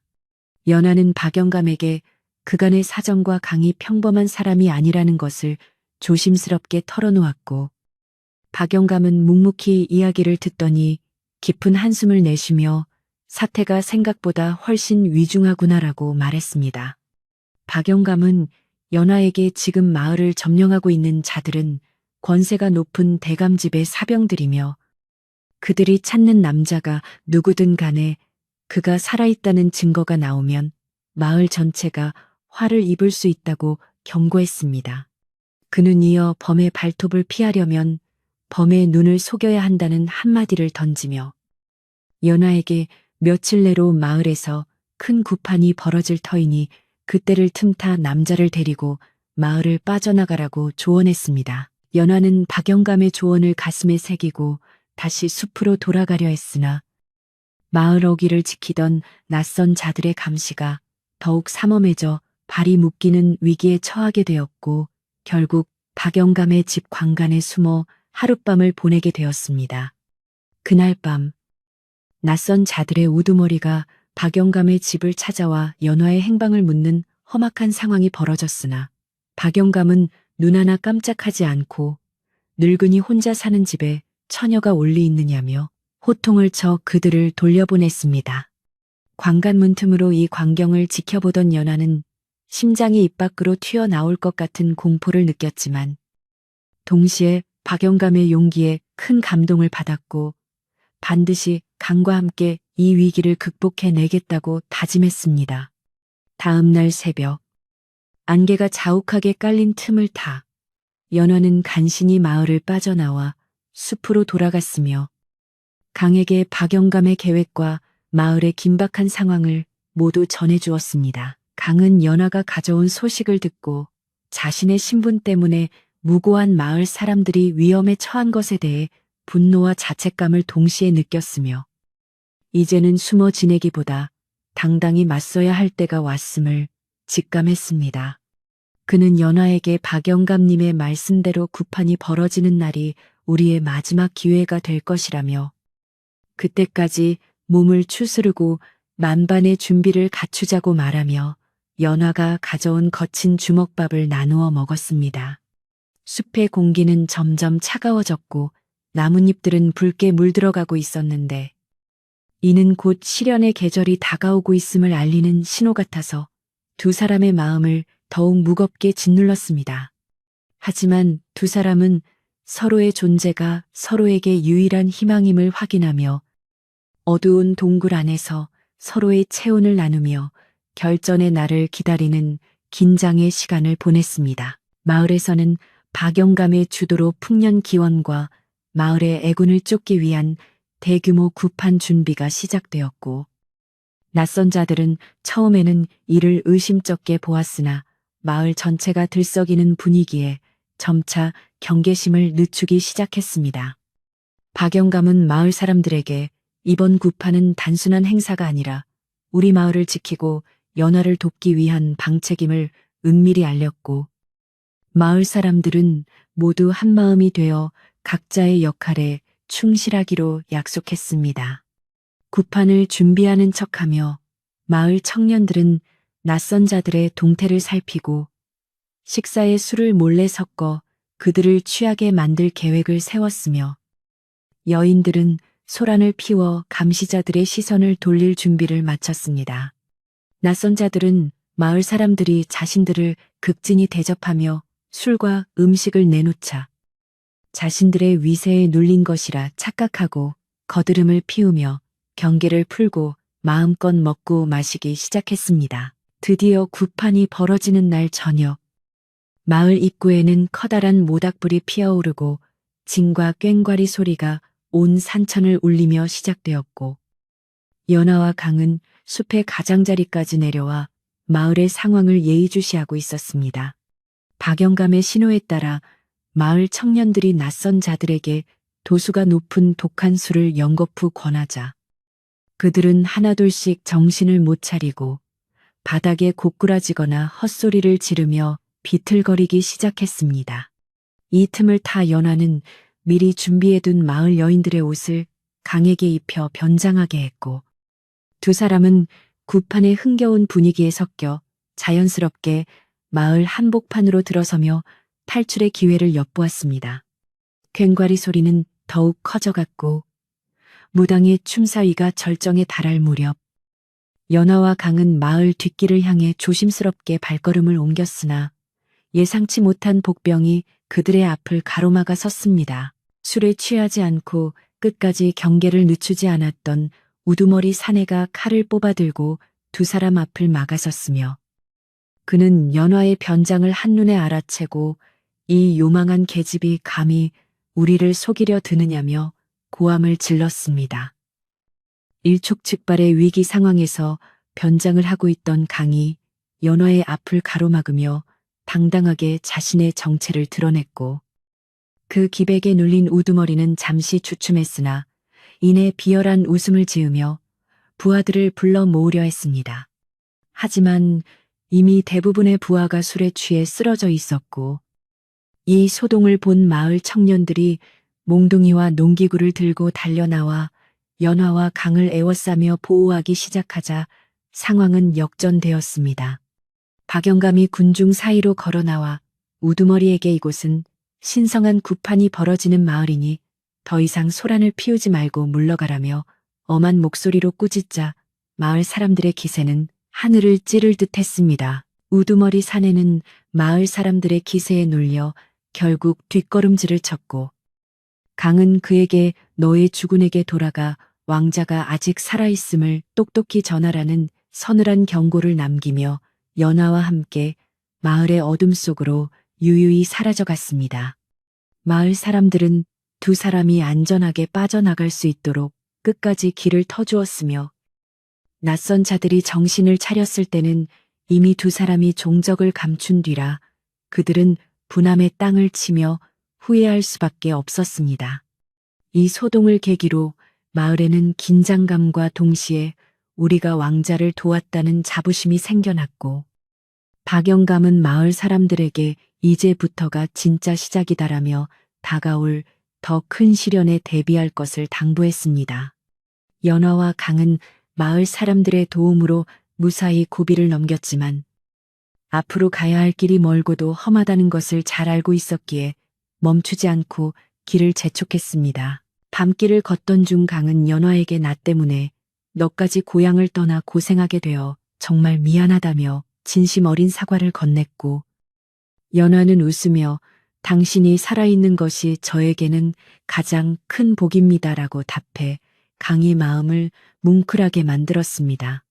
A: 연화는 박영감에게 그간의 사정과 강이 평범한 사람이 아니라는 것을 조심스럽게 털어놓았고 박영감은 묵묵히 이야기를 듣더니 깊은 한숨을 내쉬며 사태가 생각보다 훨씬 위중하구나라고 말했습니다. 박영감은 연화에게 지금 마을을 점령하고 있는 자들은 권세가 높은 대감집의 사병들이며 그들이 찾는 남자가 누구든 간에 그가 살아있다는 증거가 나오면 마을 전체가 화를 입을 수 있다고 경고했습니다. 그는 이어 범의 발톱을 피하려면 범의 눈을 속여야 한다는 한마디를 던지며 연화에게 며칠 내로 마을에서 큰 구판이 벌어질 터이니 그때를 틈타 남자를 데리고 마을을 빠져나가라고 조언했습니다. 연화는 박영감의 조언을 가슴에 새기고 다시 숲으로 돌아가려 했으나 마을 어귀를 지키던 낯선 자들의 감시가 더욱 삼엄해져 발이 묶이는 위기에 처하게 되었고 결국 박영감의 집 광간에 숨어 하룻밤을 보내게 되었습니다. 그날 밤 낯선 자들의 우두머리가 박영감의 집을 찾아와 연화의 행방을 묻는 험악한 상황이 벌어졌으나 박영감은 눈 하나 깜짝하지 않고 늙은이 혼자 사는 집에 처녀가 올리 있느냐며 호통을 쳐 그들을 돌려보냈습니다. 광간 문틈으로 이 광경을 지켜보던 연화는 심장이 입 밖으로 튀어나올 것 같은 공포를 느꼈지만 동시에 박영감의 용기에 큰 감동을 받았고 반드시 강과 함께 이 위기를 극복해내겠다고 다짐했습니다. 다음 날 새벽 안개가 자욱하게 깔린 틈을 타 연화는 간신히 마을을 빠져나와 숲으로 돌아갔으며 강에게 박영감의 계획과 마을의 긴박한 상황을 모두 전해주었습니다. 강은 연화가 가져온 소식을 듣고 자신의 신분 때문에 무고한 마을 사람들이 위험에 처한 것에 대해 분노와 자책감을 동시에 느꼈으며 이제는 숨어 지내기보다 당당히 맞서야 할 때가 왔음을 직감했습니다. 그는 연화에게 박영감님의 말씀대로 구판이 벌어지는 날이 우리의 마지막 기회가 될 것이라며 그때까지 몸을 추스르고 만반의 준비를 갖추자고 말하며 연화가 가져온 거친 주먹밥을 나누어 먹었습니다. 숲의 공기는 점점 차가워졌고 나뭇잎들은 붉게 물들어가고 있었는데 이는 곧 시련의 계절이 다가오고 있음을 알리는 신호 같아서 두 사람의 마음을 더욱 무겁게 짓눌렀습니다. 하지만 두 사람은 서로의 존재가 서로에게 유일한 희망임을 확인하며 어두운 동굴 안에서 서로의 체온을 나누며 결전의 날을 기다리는 긴장의 시간을 보냈습니다. 마을에서는 박영감의 주도로 풍년 기원과 마을의 애군을 쫓기 위한 대규모 구판 준비가 시작되었고, 낯선 자들은 처음에는 이를 의심쩍게 보았으나 마을 전체가 들썩이는 분위기에 점차 경계심을 늦추기 시작했습니다. 박영감은 마을 사람들에게 이번 구판은 단순한 행사가 아니라 우리 마을을 지키고 연화를 돕기 위한 방책임을 은밀히 알렸고, 마을 사람들은 모두 한마음이 되어 각자의 역할에 충실하기로 약속했습니다. 구판을 준비하는 척하며 마을 청년들은 낯선 자들의 동태를 살피고 식사에 술을 몰래 섞어 그들을 취하게 만들 계획을 세웠으며, 여인들은 소란을 피워 감시자들의 시선을 돌릴 준비를 마쳤습니다. 낯선 자들은 마을 사람들이 자신들을 극진히 대접하며 술과 음식을 내놓자 자신들의 위세에 눌린 것이라 착각하고 거드름을 피우며 경계를 풀고 마음껏 먹고 마시기 시작했습니다. 드디어 구판이 벌어지는 날 저녁, 마을 입구에는 커다란 모닥불이 피어오르고 징과 꽹과리 소리가 온 산천을 울리며 시작되었고, 연화와 강은 숲의 가장자리까지 내려와 마을의 상황을 예의주시하고 있었습니다. 박영감의 신호에 따라 마을 청년들이 낯선 자들에게 도수가 높은 독한 술을 연거푸 권하자 그들은 하나둘씩 정신을 못 차리고 바닥에 고꾸라지거나 헛소리를 지르며 비틀거리기 시작했습니다. 이 틈을 타 연화는 미리 준비해둔 마을 여인들의 옷을 강에게 입혀 변장하게 했고, 두 사람은 구판의 흥겨운 분위기에 섞여 자연스럽게 마을 한복판으로 들어서며 탈출의 기회를 엿보았습니다. 꽹과리 소리는 더욱 커져갔고 무당의 춤사위가 절정에 달할 무렵, 연화와 강은 마을 뒷길을 향해 조심스럽게 발걸음을 옮겼으나 예상치 못한 복병이 그들의 앞을 가로막아 섰습니다. 술에 취하지 않고 끝까지 경계를 늦추지 않았던 우두머리 사내가 칼을 뽑아들고 두 사람 앞을 막아섰으며, 그는 연화의 변장을 한눈에 알아채고 이 요망한 계집이 감히 우리를 속이려 드느냐며 고함을 질렀습니다. 일촉즉발의 위기 상황에서 변장을 하고 있던 강이 연화의 앞을 가로막으며 당당하게 자신의 정체를 드러냈고, 그 기백에 눌린 우두머리는 잠시 주춤했으나 이내 비열한 웃음을 지으며 부하들을 불러 모으려 했습니다. 하지만 이미 대부분의 부하가 술에 취해 쓰러져 있었고, 이 소동을 본 마을 청년들이 몽둥이와 농기구를 들고 달려나와 연화와 강을 에워싸며 보호하기 시작하자 상황은 역전되었습니다. 박영감이 군중 사이로 걸어나와 우두머리에게 이곳은 신성한 구판이 벌어지는 마을이니 더 이상 소란을 피우지 말고 물러가라며 엄한 목소리로 꾸짖자 마을 사람들의 기세는 하늘을 찌를 듯 했습니다. 우두머리 사내는 마을 사람들의 기세에 눌려 결국 뒷걸음질을 쳤고, 강은 그에게 너의 주군에게 돌아가 왕자가 아직 살아있음을 똑똑히 전하라는 서늘한 경고를 남기며 연화와 함께 마을의 어둠 속으로 유유히 사라져갔습니다. 마을 사람들은 두 사람이 안전하게 빠져나갈 수 있도록 끝까지 길을 터주었으며, 낯선 자들이 정신을 차렸을 때는 이미 두 사람이 종적을 감춘 뒤라 그들은 분함의 땅을 치며 후회할 수밖에 없었습니다. 이 소동을 계기로 마을에는 긴장감과 동시에 우리가 왕자를 도왔다는 자부심이 생겨났고, 박영감은 마을 사람들에게 이제부터가 진짜 시작이다라며 다가올 더 큰 시련에 대비할 것을 당부했습니다. 연화와 강은 마을 사람들의 도움으로 무사히 고비를 넘겼지만 앞으로 가야 할 길이 멀고도 험하다는 것을 잘 알고 있었기에 멈추지 않고 길을 재촉했습니다. 밤길을 걷던 중 강은 연화에게 나 때문에 너까지 고향을 떠나 고생하게 되어 정말 미안하다며 진심 어린 사과를 건넸고, 연화는 웃으며 당신이 살아있는 것이 저에게는 가장 큰 복입니다라고 답해 강의 마음을 뭉클하게 만들었습니다.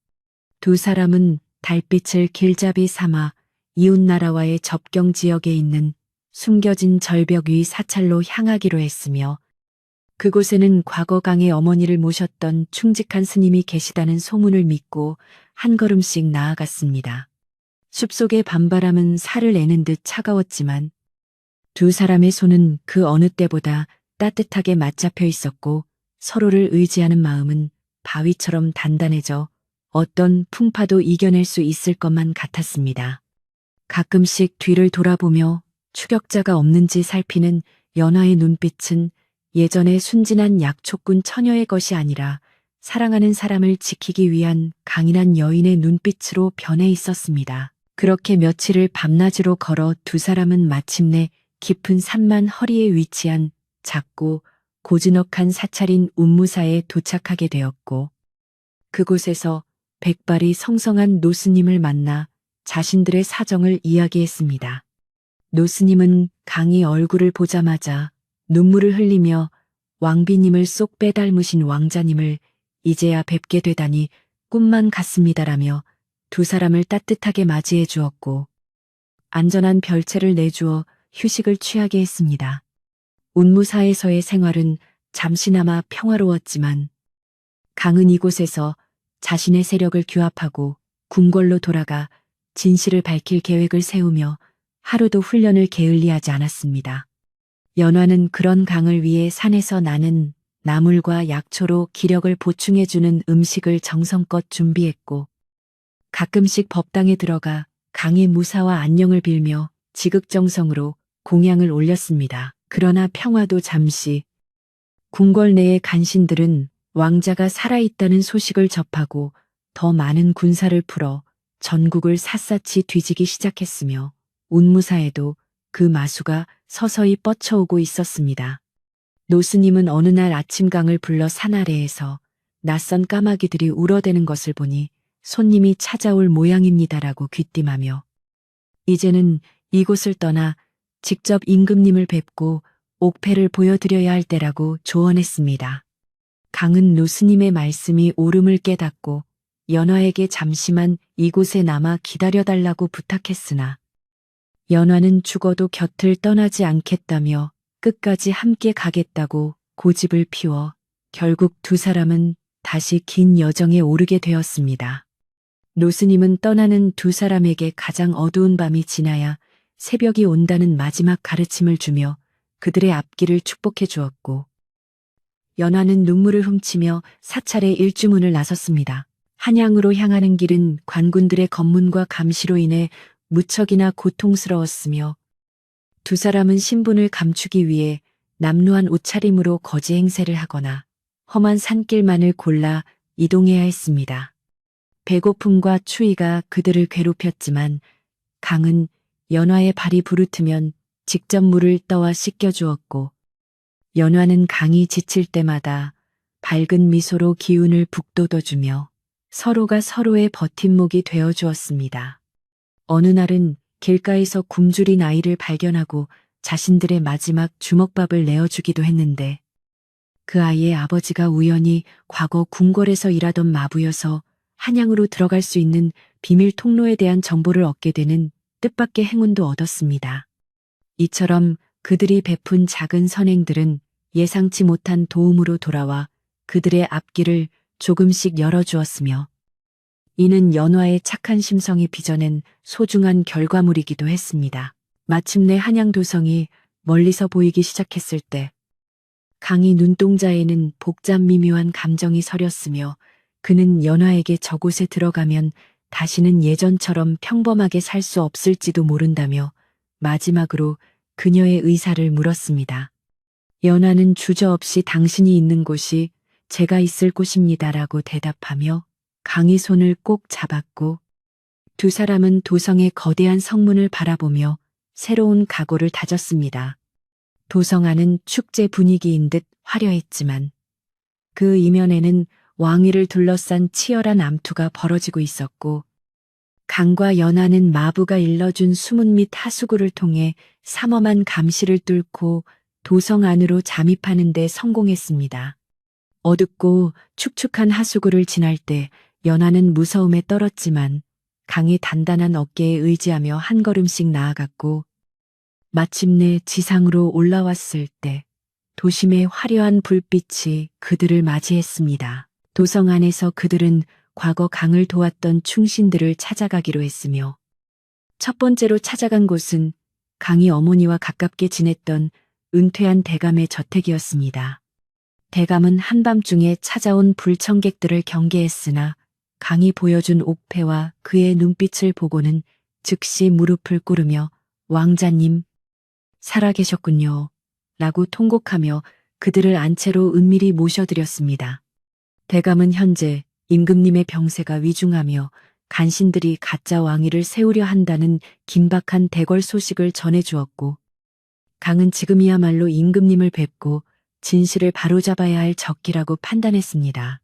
A: 두 사람은 달빛을 길잡이 삼아 이웃나라와의 접경 지역에 있는 숨겨진 절벽 위 사찰로 향하기로 했으며, 그곳에는 과거 강의 어머니를 모셨던 충직한 스님이 계시다는 소문을 믿고 한 걸음씩 나아갔습니다. 숲속의 밤바람은 살을 내는 듯 차가웠지만 두 사람의 손은 그 어느 때보다 따뜻하게 맞잡혀 있었고, 서로를 의지하는 마음은 바위처럼 단단해져 어떤 풍파도 이겨낼 수 있을 것만 같았습니다. 가끔씩 뒤를 돌아보며 추격자가 없는지 살피는 연화의 눈빛은 예전의 순진한 약초꾼 처녀의 것이 아니라 사랑하는 사람을 지키기 위한 강인한 여인의 눈빛으로 변해 있었습니다. 그렇게 며칠을 밤낮으로 걸어 두 사람은 마침내 깊은 산만 허리에 위치한 작고 고즈넉한 사찰인 운무사에 도착하게 되었고, 그곳에서 백발이 성성한 노스님을 만나 자신들의 사정을 이야기했습니다. 노스님은 강의 얼굴을 보자마자 눈물을 흘리며 왕비님을 쏙 빼닮으신 왕자님을 이제야 뵙게 되다니 꿈만 같습니다라며 두 사람을 따뜻하게 맞이해 주었고, 안전한 별채를 내주어 휴식을 취하게 했습니다. 운무사에서의 생활은 잠시나마 평화로웠지만 강은 이곳에서 자신의 세력을 규합하고 궁궐로 돌아가 진실을 밝힐 계획을 세우며 하루도 훈련을 게을리하지 않았습니다. 연화는 그런 강을 위해 산에서 나는 나물과 약초로 기력을 보충해주는 음식을 정성껏 준비했고, 가끔씩 법당에 들어가 강의 무사와 안녕을 빌며 지극정성으로 공양을 올렸습니다. 그러나 평화도 잠시. 궁궐 내의 간신들은 왕자가 살아있다는 소식을 접하고 더 많은 군사를 풀어 전국을 샅샅이 뒤지기 시작했으며, 운무사에도 그 마수가 서서히 뻗쳐오고 있었습니다. 노스님은 어느 날 아침강을 불러 산 아래에서 낯선 까마귀들이 울어대는 것을 보니 손님이 찾아올 모양입니다라고 귀띔하며, 이제는 이곳을 떠나 직접 임금님을 뵙고 옥패를 보여드려야 할 때라고 조언했습니다. 강은 노스님의 말씀이 옳음을 깨닫고 연화에게 잠시만 이곳에 남아 기다려달라고 부탁했으나, 연화는 죽어도 곁을 떠나지 않겠다며 끝까지 함께 가겠다고 고집을 피워 결국 두 사람은 다시 긴 여정에 오르게 되었습니다. 노스님은 떠나는 두 사람에게 가장 어두운 밤이 지나야 새벽이 온다는 마지막 가르침을 주며 그들의 앞길을 축복해 주었고, 연화는 눈물을 훔치며 사찰의 일주문을 나섰습니다. 한양으로 향하는 길은 관군들의 검문과 감시로 인해 무척이나 고통스러웠으며, 두 사람은 신분을 감추기 위해 남루한 옷차림으로 거지 행세를 하거나 험한 산길만을 골라 이동해야 했습니다. 배고픔과 추위가 그들을 괴롭혔지만 강은 연화의 발이 부르트면 직접 물을 떠와 씻겨주었고, 연화는 강이 지칠 때마다 밝은 미소로 기운을 북돋워주며 서로가 서로의 버팀목이 되어주었습니다. 어느 날은 길가에서 굶주린 아이를 발견하고 자신들의 마지막 주먹밥을 내어주기도 했는데, 그 아이의 아버지가 우연히 과거 궁궐에서 일하던 마부여서 한양으로 들어갈 수 있는 비밀 통로에 대한 정보를 얻게 되는 뜻밖의 행운도 얻었습니다. 이처럼 그들이 베푼 작은 선행들은 예상치 못한 도움으로 돌아와 그들의 앞길을 조금씩 열어주었으며, 이는 연화의 착한 심성이 빚어낸 소중한 결과물이기도 했습니다. 마침내 한양도성이 멀리서 보이기 시작했을 때 강의 눈동자에는 복잡 미묘한 감정이 서렸으며, 그는 연화에게 저곳에 들어가면 다시는 예전처럼 평범하게 살 수 없을지도 모른다며 마지막으로 그녀의 의사를 물었습니다. 연화는 주저없이 당신이 있는 곳이 제가 있을 곳입니다라고 대답하며 강의 손을 꼭 잡았고, 두 사람은 도성의 거대한 성문을 바라보며 새로운 각오를 다졌습니다. 도성 안은 축제 분위기인 듯 화려했지만 그 이면에는 왕위를 둘러싼 치열한 암투가 벌어지고 있었고, 강과 연하는 마부가 일러준 수문 및 하수구를 통해 삼엄한 감시를 뚫고 도성 안으로 잠입하는 데 성공했습니다. 어둡고 축축한 하수구를 지날 때 연하는 무서움에 떨었지만 강의 단단한 어깨에 의지하며 한 걸음씩 나아갔고, 마침내 지상으로 올라왔을 때 도심의 화려한 불빛이 그들을 맞이했습니다. 도성 안에서 그들은 과거 강을 도왔던 충신들을 찾아가기로 했으며, 첫 번째로 찾아간 곳은 강이 어머니와 가깝게 지냈던 은퇴한 대감의 저택이었습니다. 대감은 한밤중에 찾아온 불청객들을 경계했으나 강이 보여준 옥패와 그의 눈빛을 보고는 즉시 무릎을 꿇으며 왕자님, 살아계셨군요. 라고 통곡하며 그들을 안채로 은밀히 모셔드렸습니다. 대감은 현재 임금님의 병세가 위중하며 간신들이 가짜 왕위를 세우려 한다는 긴박한 대궐 소식을 전해주었고, 강은 지금이야말로 임금님을 뵙고 진실을 바로잡아야 할 적기라고 판단했습니다.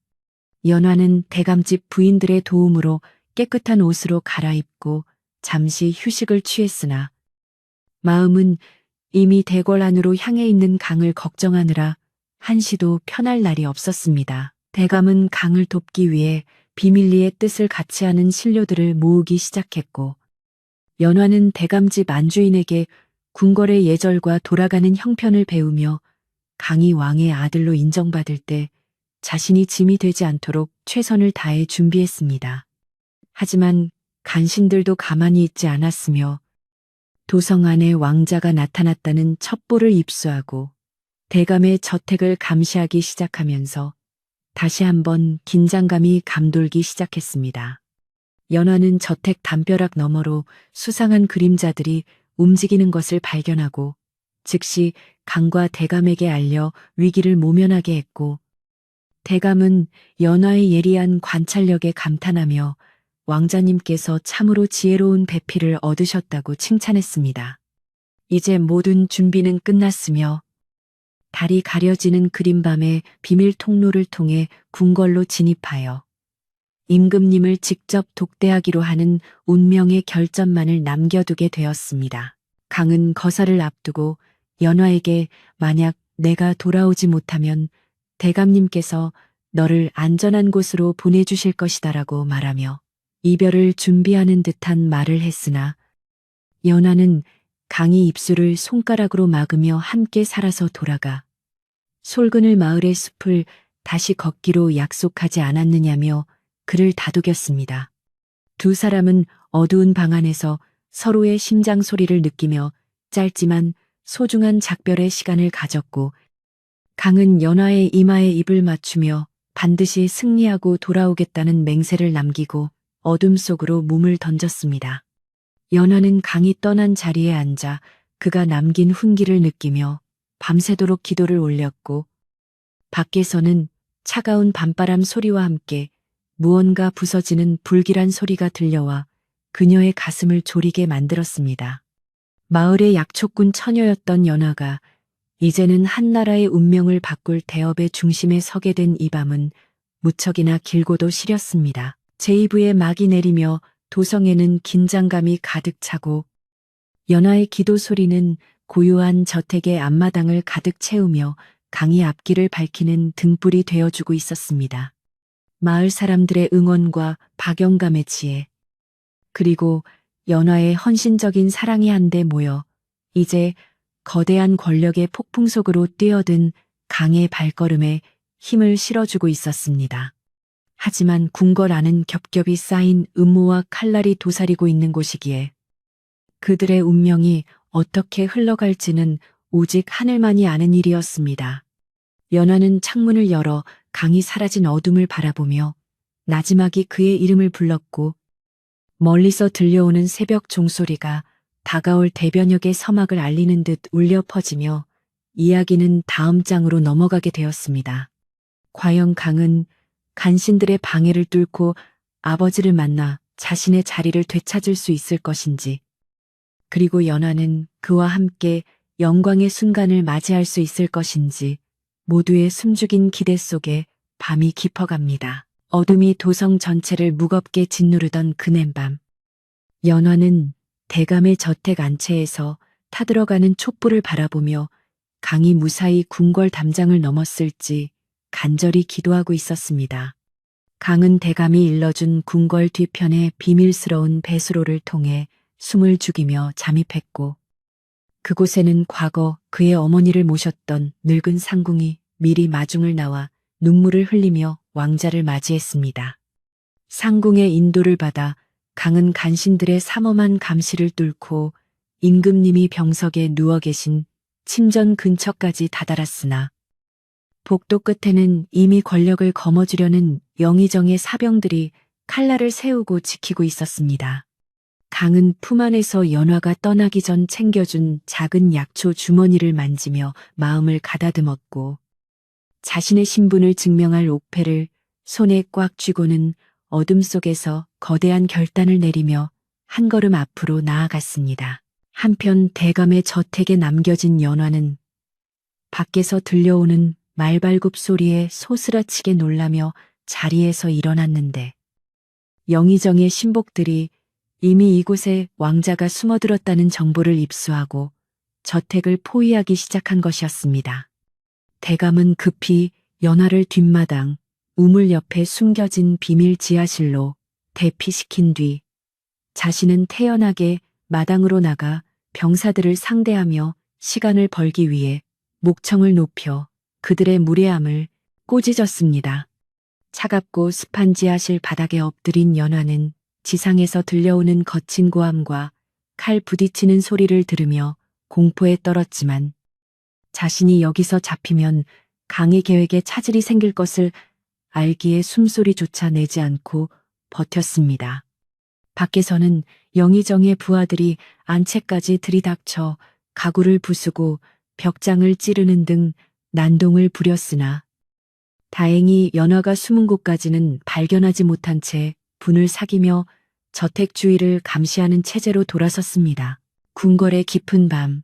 A: 연화는 대감집 부인들의 도움으로 깨끗한 옷으로 갈아입고 잠시 휴식을 취했으나 마음은 이미 대궐 안으로 향해 있는 강을 걱정하느라 한시도 편할 날이 없었습니다. 대감은 강을 돕기 위해 비밀리에 뜻을 같이 하는 신료들을 모으기 시작했고, 연화는 대감집 안주인에게 궁궐의 예절과 돌아가는 형편을 배우며 강이 왕의 아들로 인정받을 때 자신이 짐이 되지 않도록 최선을 다해 준비했습니다. 하지만 간신들도 가만히 있지 않았으며 도성 안에 왕자가 나타났다는 첩보를 입수하고 대감의 저택을 감시하기 시작하면서 다시 한번 긴장감이 감돌기 시작했습니다. 연화는 저택 담벼락 너머로 수상한 그림자들이 움직이는 것을 발견하고 즉시 강과 대감에게 알려 위기를 모면하게 했고, 대감은 연화의 예리한 관찰력에 감탄하며 왕자님께서 참으로 지혜로운 배필을 얻으셨다고 칭찬했습니다. 이제 모든 준비는 끝났으며 달이 가려지는 그린 밤에 비밀 통로를 통해 궁궐로 진입하여 임금님을 직접 독대하기로 하는 운명의 결전만을 남겨두게 되었습니다. 강은 거사를 앞두고 연화에게 만약 내가 돌아오지 못하면 대감님께서 너를 안전한 곳으로 보내주실 것이다라고 말하며 이별을 준비하는 듯한 말을 했으나 연화는 강이 입술을 손가락으로 막으며 함께 살아서 돌아가 솔그늘 마을의 숲을 다시 걷기로 약속하지 않았느냐며 그를 다독였습니다. 두 사람은 어두운 방 안에서 서로의 심장 소리를 느끼며 짧지만 소중한 작별의 시간을 가졌고, 강은 연화의 이마에 입을 맞추며 반드시 승리하고 돌아오겠다는 맹세를 남기고 어둠 속으로 몸을 던졌습니다. 연화는 강이 떠난 자리에 앉아 그가 남긴 훈기를 느끼며 밤새도록 기도를 올렸고, 밖에서는 차가운 밤바람 소리와 함께 무언가 부서지는 불길한 소리가 들려와 그녀의 가슴을 졸이게 만들었습니다. 마을의 약초꾼 처녀였던 연화가 이제는 한 나라의 운명을 바꿀 대업의 중심에 서게 된 이 밤은 무척이나 길고도 시렸습니다. 제2부의 막이 내리며 도성에는 긴장감이 가득 차고 연화의 기도 소리는 고요한 저택의 앞마당을 가득 채우며 강의 앞길을 밝히는 등불이 되어주고 있었습니다. 마을 사람들의 응원과 박영감의 지혜, 그리고 연화의 헌신적인 사랑이 한데 모여 이제 거대한 권력의 폭풍 속으로 뛰어든 강의 발걸음에 힘을 실어주고 있었습니다. 하지만 궁궐 안은 겹겹이 쌓인 음모와 칼날이 도사리고 있는 곳이기에 그들의 운명이 어떻게 흘러갈지는 오직 하늘만이 아는 일이었습니다. 연화는 창문을 열어 강이 사라진 어둠을 바라보며 나지막이 그의 이름을 불렀고, 멀리서 들려오는 새벽 종소리가 다가올 대변역의 서막을 알리는 듯 울려 퍼지며 이야기는 다음 장으로 넘어가게 되었습니다. 과연 강은 간신들의 방해를 뚫고 아버지를 만나 자신의 자리를 되찾을 수 있을 것인지, 그리고 연화는 그와 함께 영광의 순간을 맞이할 수 있을 것인지, 모두의 숨죽인 기대 속에 밤이 깊어갑니다. 어둠이 도성 전체를 무겁게 짓누르던 그맨 밤. 연화는 대감의 저택 안채에서 타들어가는 촛불을 바라보며 강이 무사히 궁궐 담장을 넘었을지 간절히 기도하고 있었습니다. 강은 대감이 일러준 궁궐 뒤편의 비밀스러운 배수로를 통해 숨을 죽이며 잠입했고, 그곳에는 과거 그의 어머니를 모셨던 늙은 상궁이 미리 마중을 나와 눈물을 흘리며 왕자를 맞이했습니다. 상궁의 인도를 받아 강은 간신들의 삼엄한 감시를 뚫고 임금님이 병석에 누워 계신 침전 근처까지 다다랐으나 복도 끝에는 이미 권력을 거머쥐려는 영의정의 사병들이 칼날을 세우고 지키고 있었습니다. 강은 품 안에서 연화가 떠나기 전 챙겨준 작은 약초 주머니를 만지며 마음을 가다듬었고, 자신의 신분을 증명할 옥패를 손에 꽉 쥐고는 어둠 속에서 거대한 결단을 내리며 한 걸음 앞으로 나아갔습니다. 한편 대감의 저택에 남겨진 연화는 밖에서 들려오는 말발굽 소리에 소스라치게 놀라며 자리에서 일어났는데, 영의정의 신복들이 이미 이곳에 왕자가 숨어들었다는 정보를 입수하고 저택을 포위하기 시작한 것이었습니다. 대감은 급히 연화를 뒷마당, 우물 옆에 숨겨진 비밀 지하실로 대피시킨 뒤 자신은 태연하게 마당으로 나가 병사들을 상대하며 시간을 벌기 위해 목청을 높여 그들의 무례함을 꾸짖었습니다. 차갑고 습한 지하실 바닥에 엎드린 연화는 지상에서 들려오는 거친 고함과 칼 부딪히는 소리를 들으며 공포에 떨었지만, 자신이 여기서 잡히면 강의 계획에 차질이 생길 것을 알기에 숨소리조차 내지 않고 버텼습니다. 밖에서는 영의정의 부하들이 안채까지 들이닥쳐 가구를 부수고 벽장을 찌르는 등 난동을 부렸으나 다행히 연화가 숨은 곳까지는 발견하지 못한 채 분을 사기며 저택 주위를 감시하는 체제로 돌아섰습니다. 궁궐의 깊은 밤,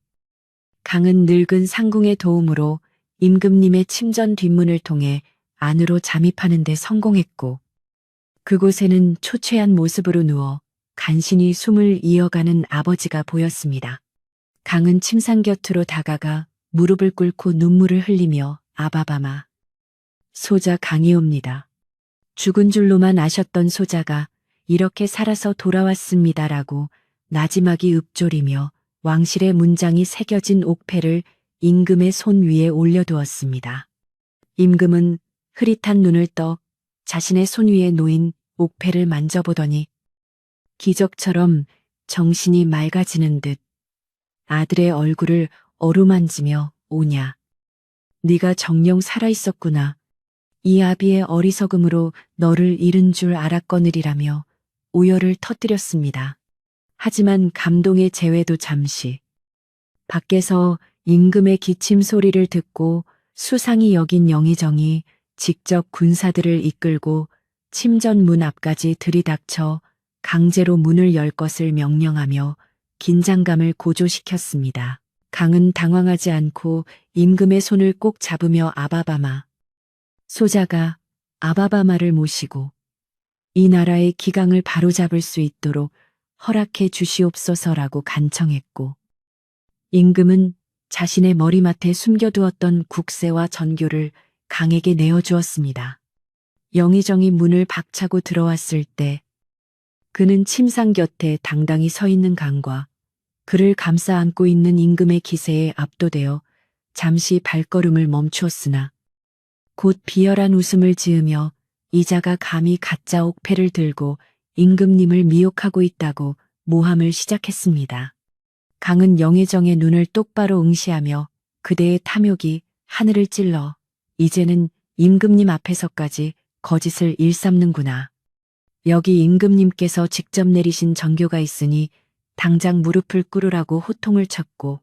A: 강은 늙은 상궁의 도움으로 임금님의 침전 뒷문을 통해 안으로 잠입하는 데 성공했고, 그곳에는 초췌한 모습으로 누워 간신히 숨을 이어가는 아버지가 보였습니다. 강은 침상 곁으로 다가가 무릎을 꿇고 눈물을 흘리며 아바바마, 소자 강이옵니다. 죽은 줄로만 아셨던 소자가 이렇게 살아서 돌아왔습니다라고 나지막이 읊조리며 왕실의 문장이 새겨진 옥패를 임금의 손 위에 올려두었습니다. 임금은 흐릿한 눈을 떠 자신의 손 위에 놓인 옥패를 만져보더니 기적처럼 정신이 맑아지는 듯 아들의 얼굴을 어루만지며 오냐, 네가 정녕 살아있었구나. 이 아비의 어리석음으로 너를 잃은 줄 알았거느리라며 오열을 터뜨렸습니다. 하지만 감동의 재회도 잠시. 밖에서 임금의 기침 소리를 듣고 수상히 여긴 영의정이 직접 군사들을 이끌고 침전 문 앞까지 들이닥쳐 강제로 문을 열 것을 명령하며 긴장감을 고조시켰습니다. 강은 당황하지 않고 임금의 손을 꼭 잡으며 아바바마, 소자가 아바바마를 모시고 이 나라의 기강을 바로잡을 수 있도록 허락해 주시옵소서라고 간청했고, 임금은 자신의 머리맡에 숨겨두었던 국세와 전교를 강에게 내어주었습니다. 영의정이 문을 박차고 들어왔을 때 그는 침상 곁에 당당히 서 있는 강과 그를 감싸 안고 있는 임금의 기세에 압도되어 잠시 발걸음을 멈추었으나 곧 비열한 웃음을 지으며 이자가 감히 가짜 옥패를 들고 임금님을 미혹하고 있다고 모함을 시작했습니다. 강은 영의정의 눈을 똑바로 응시하며 그대의 탐욕이 하늘을 찔러 이제는 임금님 앞에서까지 거짓을 일삼는구나. 여기 임금님께서 직접 내리신 전교가 있으니 당장 무릎을 꿇으라고 호통을 쳤고,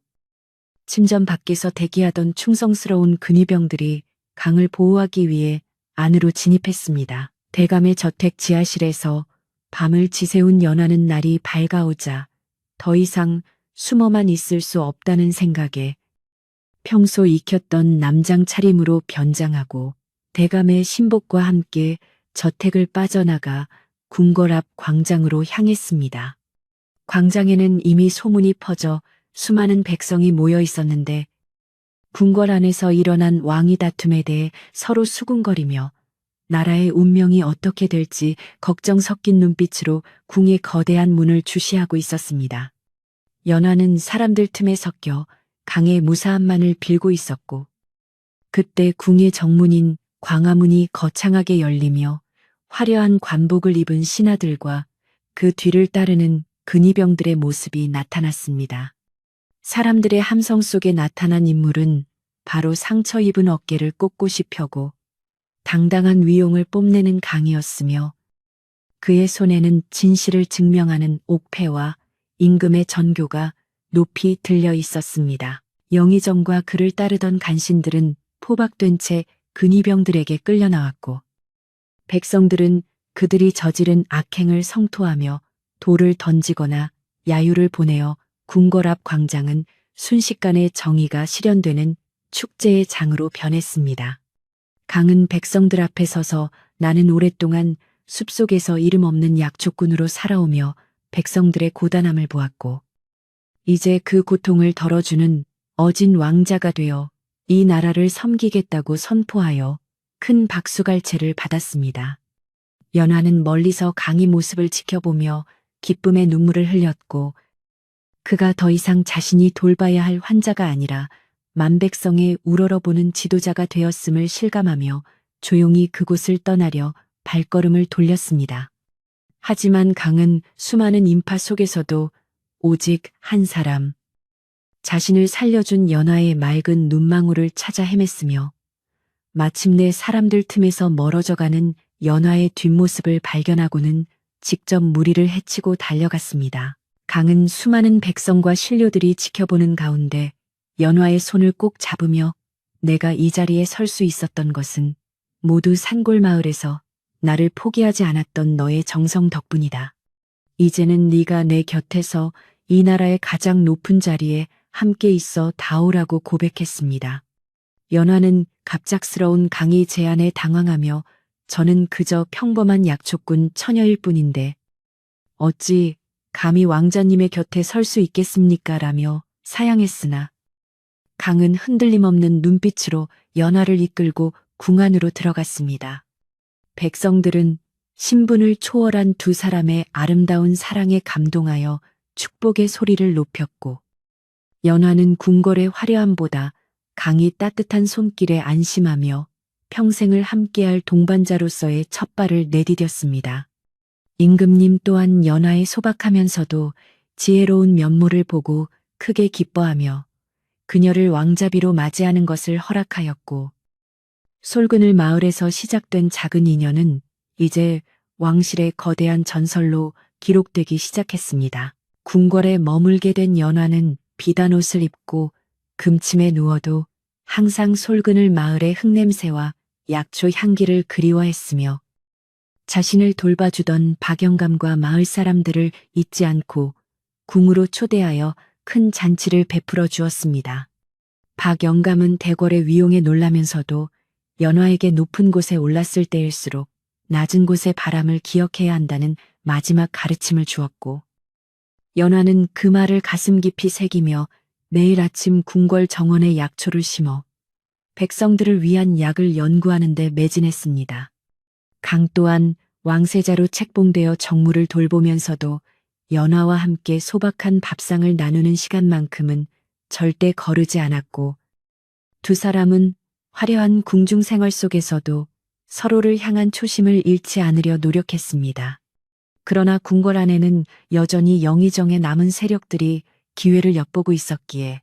A: 침전 밖에서 대기하던 충성스러운 근위병들이 강을 보호하기 위해 안으로 진입했습니다. 대감의 저택 지하실에서 밤을 지새운 연하는 날이 밝아오자 더 이상 숨어만 있을 수 없다는 생각에 평소 익혔던 남장 차림으로 변장하고 대감의 신복과 함께 저택을 빠져나가 궁궐 앞 광장으로 향했습니다. 광장에는 이미 소문이 퍼져 수많은 백성이 모여 있었는데 궁궐 안에서 일어난 왕위 다툼에 대해 서로 수군거리며 나라의 운명이 어떻게 될지 걱정 섞인 눈빛으로 궁의 거대한 문을 주시하고 있었습니다. 연화는 사람들 틈에 섞여 강의 무사함만을 빌고 있었고 그때 궁의 정문인 광화문이 거창하게 열리며 화려한 관복을 입은 신하들과 그 뒤를 따르는 근위병들의 모습이 나타났습니다. 사람들의 함성 속에 나타난 인물은 바로 상처 입은 어깨를 꼿꼿이 펴고 당당한 위용을 뽐내는 강이었으며 그의 손에는 진실을 증명하는 옥패와 임금의 전교가 높이 들려 있었습니다. 영의정과 그를 따르던 간신들은 포박된 채 근위병들에게 끌려 나왔고 백성들은 그들이 저지른 악행을 성토하며 돌을 던지거나 야유를 보내어 궁궐 앞 광장은 순식간에 정의가 실현되는 축제의 장으로 변했습니다. 강은 백성들 앞에 서서 나는 오랫동안 숲속에서 이름 없는 약초꾼으로 살아오며 백성들의 고단함을 보았고 이제 그 고통을 덜어주는 어진 왕자가 되어 이 나라를 섬기겠다고 선포하여 큰 박수갈채를 받았습니다. 연화는 멀리서 강의 모습을 지켜보며 기쁨의 눈물을 흘렸고 그가 더 이상 자신이 돌봐야 할 환자가 아니라 만백성의 우러러보는 지도자가 되었음을 실감하며 조용히 그곳을 떠나려 발걸음을 돌렸습니다. 하지만 강은 수많은 인파 속에서도 오직 한 사람, 자신을 살려준 연화의 맑은 눈망울을 찾아 헤맸으며 마침내 사람들 틈에서 멀어져가는 연화의 뒷모습을 발견하고는 직접 무리를 헤치고 달려갔습니다. 강은 수많은 백성과 신료들이 지켜보는 가운데 연화의 손을 꼭 잡으며 내가 이 자리에 설 수 있었던 것은 모두 산골마을에서 나를 포기하지 않았던 너의 정성 덕분이다. 이제는 네가 내 곁에서 이 나라의 가장 높은 자리에 함께 있어 다오라고 고백했습니다. 연화는 갑작스러운 강의 제안에 당황하며 저는 그저 평범한 약초꾼 처녀일 뿐인데 어찌 감히 왕자님의 곁에 설 수 있겠습니까? 라며 사양했으나 강은 흔들림 없는 눈빛으로 연화를 이끌고 궁 안으로 들어갔습니다. 백성들은 신분을 초월한 두 사람의 아름다운 사랑에 감동하여 축복의 소리를 높였고 연화는 궁궐의 화려함보다 강이 따뜻한 손길에 안심하며 평생을 함께할 동반자로서의 첫 발을 내디뎠습니다. 임금님 또한 연화의 소박하면서도 지혜로운 면모를 보고 크게 기뻐하며 그녀를 왕자비로 맞이하는 것을 허락하였고 솔그늘 마을에서 시작된 작은 인연은 이제 왕실의 거대한 전설로 기록되기 시작했습니다. 궁궐에 머물게 된 연화는 비단 옷을 입고 금침에 누워도 항상 솔그늘 마을의 흙냄새와 약초 향기를 그리워했으며 자신을 돌봐주던 박영감과 마을 사람들을 잊지 않고 궁으로 초대하여 큰 잔치를 베풀어 주었습니다. 박영감은 대궐의 위용에 놀라면서도 연화에게 높은 곳에 올랐을 때일수록 낮은 곳의 바람을 기억해야 한다는 마지막 가르침을 주었고 연화는 그 말을 가슴 깊이 새기며 매일 아침 궁궐 정원에 약초를 심어 백성들을 위한 약을 연구하는 데 매진했습니다. 강 또한 왕세자로 책봉되어 정무를 돌보면서도 연화와 함께 소박한 밥상을 나누는 시간만큼은 절대 거르지 않았고 두 사람은 화려한 궁중 생활 속에서도 서로를 향한 초심을 잃지 않으려 노력했습니다. 그러나 궁궐 안에는 여전히 영의정의 남은 세력들이 기회를 엿보고 있었기에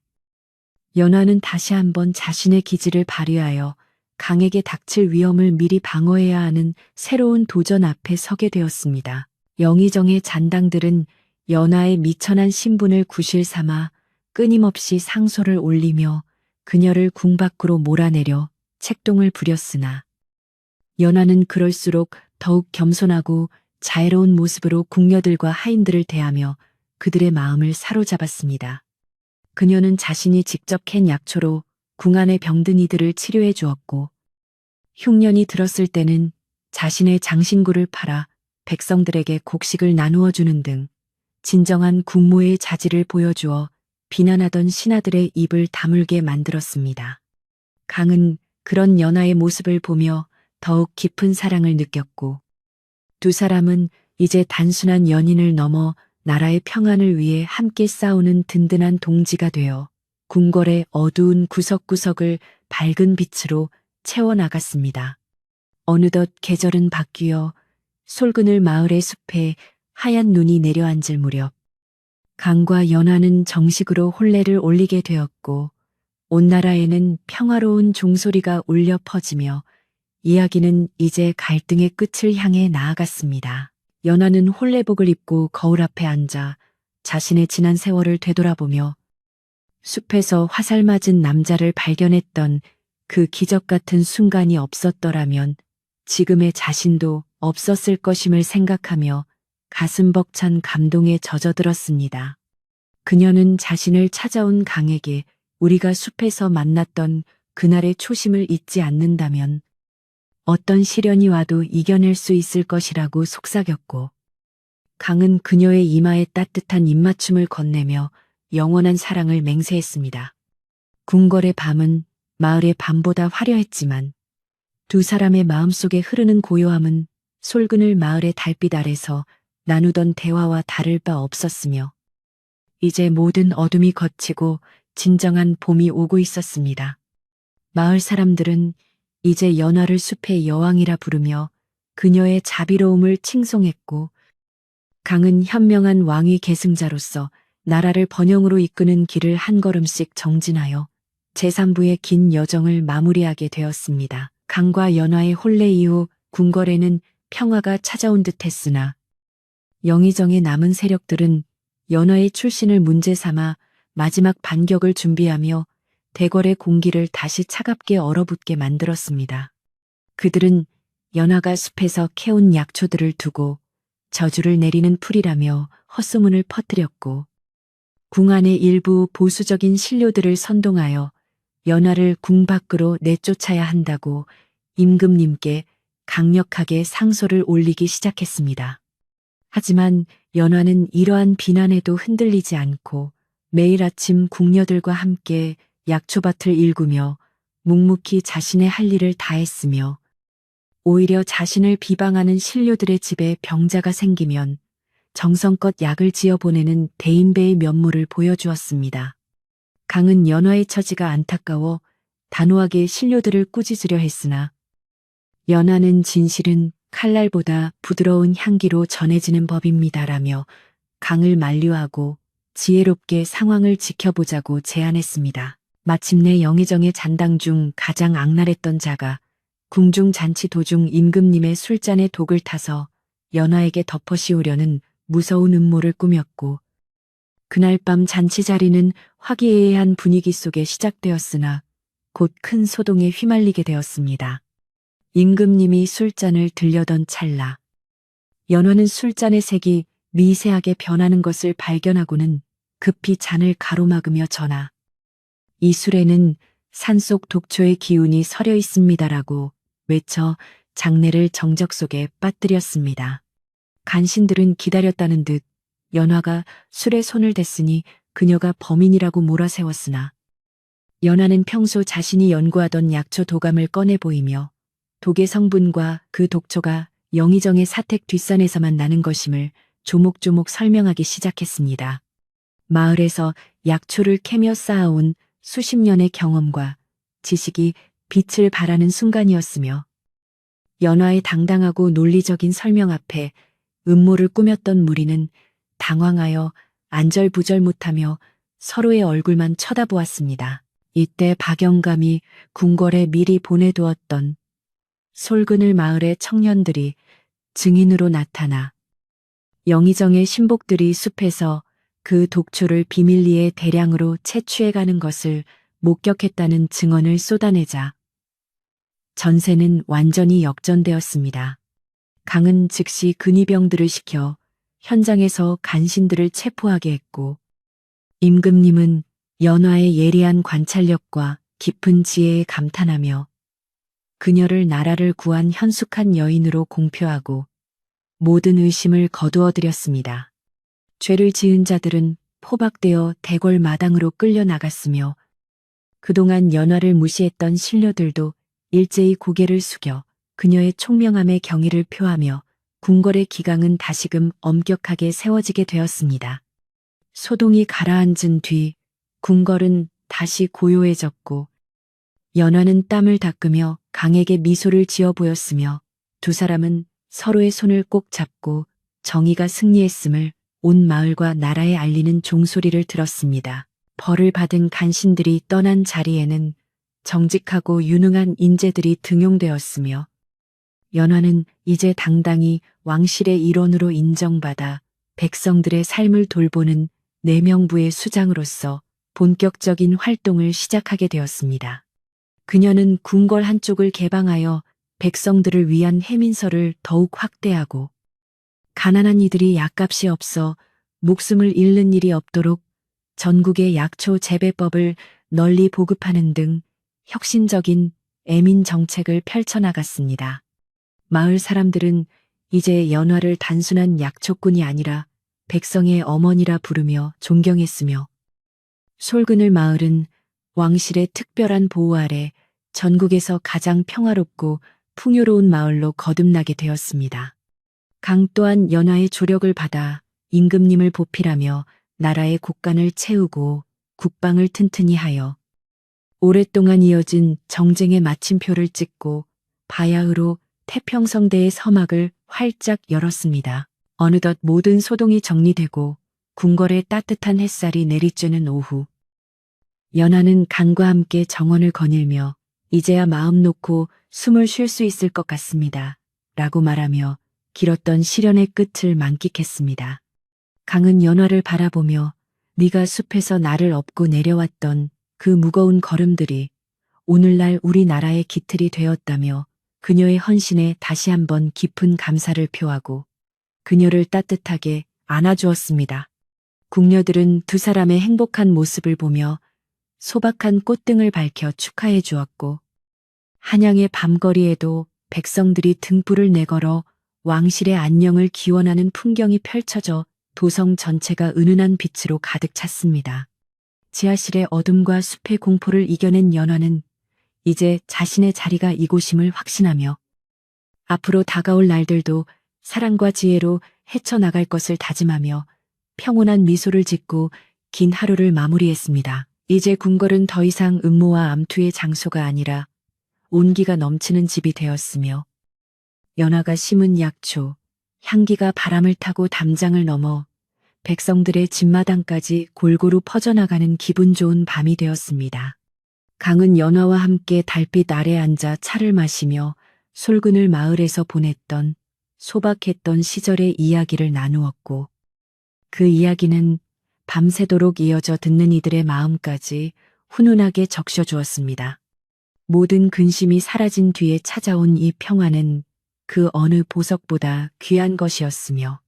A: 연화는 다시 한번 자신의 기지를 발휘하여 강에게 닥칠 위험을 미리 방어해야 하는 새로운 도전 앞에 서게 되었습니다. 영의정의 잔당들은 연화의 미천한 신분을 구실 삼아 끊임없이 상소를 올리며 그녀를 궁 밖으로 몰아내려 책동을 부렸으나 연화는 그럴수록 더욱 겸손하고 자애로운 모습으로 궁녀들과 하인들을 대하며 그들의 마음을 사로잡았습니다. 그녀는 자신이 직접 캔 약초로 궁 안에 병든 이들을 치료해 주었고 흉년이 들었을 때는 자신의 장신구를 팔아 백성들에게 곡식을 나누어 주는 등 진정한 국모의 자질을 보여주어 비난하던 신하들의 입을 다물게 만들었습니다. 강은 그런 연하의 모습을 보며 더욱 깊은 사랑을 느꼈고 두 사람은 이제 단순한 연인을 넘어 나라의 평안을 위해 함께 싸우는 든든한 동지가 되어 궁궐의 어두운 구석구석을 밝은 빛으로 채워나갔습니다. 어느덧 계절은 바뀌어 솔그늘 마을의 숲에 하얀 눈이 내려앉을 무렵 강과 연하는 정식으로 혼례를 올리게 되었고 온 나라에는 평화로운 종소리가 울려 퍼지며 이야기는 이제 갈등의 끝을 향해 나아갔습니다. 연하는 혼례복을 입고 거울 앞에 앉아 자신의 지난 세월을 되돌아보며 숲에서 화살 맞은 남자를 발견했던 그 기적 같은 순간이 없었더라면 지금의 자신도 없었을 것임을 생각하며 가슴 벅찬 감동에 젖어들었습니다. 그녀는 자신을 찾아온 강에게 우리가 숲에서 만났던 그날의 초심을 잊지 않는다면 어떤 시련이 와도 이겨낼 수 있을 것이라고 속삭였고 강은 그녀의 이마에 따뜻한 입맞춤을 건네며 영원한 사랑을 맹세했습니다. 궁궐의 밤은 마을의 밤보다 화려했지만 두 사람의 마음속에 흐르는 고요함은 솔그늘 마을의 달빛 아래서 나누던 대화와 다를 바 없었으며 이제 모든 어둠이 걷히고 진정한 봄이 오고 있었습니다. 마을 사람들은 이제 연하를 숲의 여왕이라 부르며 그녀의 자비로움을 칭송했고 강은 현명한 왕위 계승자로서 나라를 번영으로 이끄는 길을 한 걸음씩 정진하여 제3부의 긴 여정을 마무리하게 되었습니다. 강과 연하의 혼례 이후 궁궐에는 평화가 찾아온 듯했으나 영의정의 남은 세력들은 연하의 출신을 문제 삼아 마지막 반격을 준비하며 대궐의 공기를 다시 차갑게 얼어붙게 만들었습니다. 그들은 연하가 숲에서 캐온 약초들을 두고 저주를 내리는 풀이라며 헛소문을 퍼뜨렸고 궁 안의 일부 보수적인 신료들을 선동하여 연하를 궁 밖으로 내쫓아야 한다고 임금님께 강력하게 상소를 올리기 시작했습니다. 하지만 연하는 이러한 비난에도 흔들리지 않고 매일 아침 궁녀들과 함께 약초밭을 일구며 묵묵히 자신의 할 일을 다했으며 오히려 자신을 비방하는 신료들의 집에 병자가 생기면 정성껏 약을 지어 보내는 대인배의 면모를 보여주었습니다. 강은 연하의 처지가 안타까워 단호하게 신료들을 꾸짖으려 했으나 연하는 진실은 칼날보다 부드러운 향기로 전해지는 법입니다라며 강을 만류하고 지혜롭게 상황을 지켜보자고 제안했습니다. 마침내 영의정의 잔당 중 가장 악랄했던 자가 궁중 잔치 도중 임금님의 술잔에 독을 타서 연하에게 덮어 씌우려는 무서운 음모를 꾸몄고 그날 밤 잔치 자리는 화기애애한 분위기 속에 시작되었으나 곧 큰 소동에 휘말리게 되었습니다. 임금님이 술잔을 들려던 찰나 연하는 술잔의 색이 미세하게 변하는 것을 발견하고는 급히 잔을 가로막으며 전하 이 술에는 산속 독초의 기운이 서려 있습니다라고 외쳐 장내를 정적 속에 빠뜨렸습니다. 간신들은 기다렸다는 듯 연하가 술에 손을 댔으니 그녀가 범인이라고 몰아세웠으나 연하는 평소 자신이 연구하던 약초 도감을 꺼내 보이며 독의 성분과 그 독초가 영의정의 사택 뒷산에서만 나는 것임을 조목조목 설명하기 시작했습니다. 마을에서 약초를 캐며 쌓아온 수십 년의 경험과 지식이 빛을 발하는 순간이었으며 연하의 당당하고 논리적인 설명 앞에 음모를 꾸몄던 무리는 당황하여 안절부절 못하며 서로의 얼굴만 쳐다보았습니다. 이때 박영감이 궁궐에 미리 보내두었던 솔그늘 마을의 청년들이 증인으로 나타나 영의정의 신복들이 숲에서 그 독초를 비밀리에 대량으로 채취해가는 것을 목격했다는 증언을 쏟아내자 전세는 완전히 역전되었습니다. 강은 즉시 근위병들을 시켜 현장에서 간신들을 체포하게 했고 임금님은 연하의 예리한 관찰력과 깊은 지혜에 감탄하며 그녀를 나라를 구한 현숙한 여인으로 공표하고 모든 의심을 거두어들였습니다. 죄를 지은 자들은 포박되어 대궐 마당으로 끌려 나갔으며 그동안 연화를 무시했던 신료들도 일제히 고개를 숙여 그녀의 총명함에 경의를 표하며 궁궐의 기강은 다시금 엄격하게 세워지게 되었습니다. 소동이 가라앉은 뒤 궁궐은 다시 고요해졌고 연화는 땀을 닦으며 강에게 미소를 지어 보였으며 두 사람은 서로의 손을 꼭 잡고 정의가 승리했음을 온 마을과 나라에 알리는 종소리를 들었습니다. 벌을 받은 간신들이 떠난 자리에는 정직하고 유능한 인재들이 등용되었으며 연화는 이제 당당히 왕실의 일원으로 인정받아 백성들의 삶을 돌보는 내명부의 수장으로서 본격적인 활동을 시작하게 되었습니다. 그녀는 궁궐 한쪽을 개방하여 백성들을 위한 해민서를 더욱 확대하고 가난한 이들이 약값이 없어 목숨을 잃는 일이 없도록 전국의 약초 재배법을 널리 보급하는 등 혁신적인 애민 정책을 펼쳐나갔습니다. 마을 사람들은 이제 연화를 단순한 약초꾼이 아니라 백성의 어머니라 부르며 존경했으며 솔그늘 마을은 왕실의 특별한 보호 아래 전국에서 가장 평화롭고 풍요로운 마을로 거듭나게 되었습니다. 강 또한 연화의 조력을 받아 임금님을 보필하며 나라의 곳간을 채우고 국방을 튼튼히 하여 오랫동안 이어진 정쟁의 마침표를 찍고 바야흐로 태평성대의 서막을 활짝 열었습니다. 어느덧 모든 소동이 정리되고 궁궐에 따뜻한 햇살이 내리쬐는 오후 연화는 강과 함께 정원을 거닐며 이제야 마음 놓고 숨을 쉴 수 있을 것 같습니다. 라고 말하며 길었던 시련의 끝을 만끽했습니다. 강은 연화를 바라보며 네가 숲에서 나를 업고 내려왔던 그 무거운 걸음들이 오늘날 우리나라의 기틀이 되었다며 그녀의 헌신에 다시 한번 깊은 감사를 표하고 그녀를 따뜻하게 안아주었습니다. 궁녀들은 두 사람의 행복한 모습을 보며 소박한 꽃등을 밝혀 축하해 주었고 한양의 밤거리에도 백성들이 등불을 내걸어 왕실의 안녕을 기원하는 풍경이 펼쳐져 도성 전체가 은은한 빛으로 가득 찼습니다. 지하실의 어둠과 숲의 공포를 이겨낸 연화는 이제 자신의 자리가 이곳임을 확신하며 앞으로 다가올 날들도 사랑과 지혜로 헤쳐나갈 것을 다짐하며 평온한 미소를 짓고 긴 하루를 마무리했습니다. 이제 궁궐은 더 이상 음모와 암투의 장소가 아니라 온기가 넘치는 집이 되었으며 연화가 심은 약초, 향기가 바람을 타고 담장을 넘어 백성들의 집마당까지 골고루 퍼져나가는 기분 좋은 밤이 되었습니다. 강은 연화와 함께 달빛 아래 앉아 차를 마시며 솔그늘 마을에서 보냈던 소박했던 시절의 이야기를 나누었고 그 이야기는 밤새도록 이어져 듣는 이들의 마음까지 훈훈하게 적셔주었습니다. 모든 근심이 사라진 뒤에 찾아온 이 평화는 그 어느 보석보다 귀한 것이었으며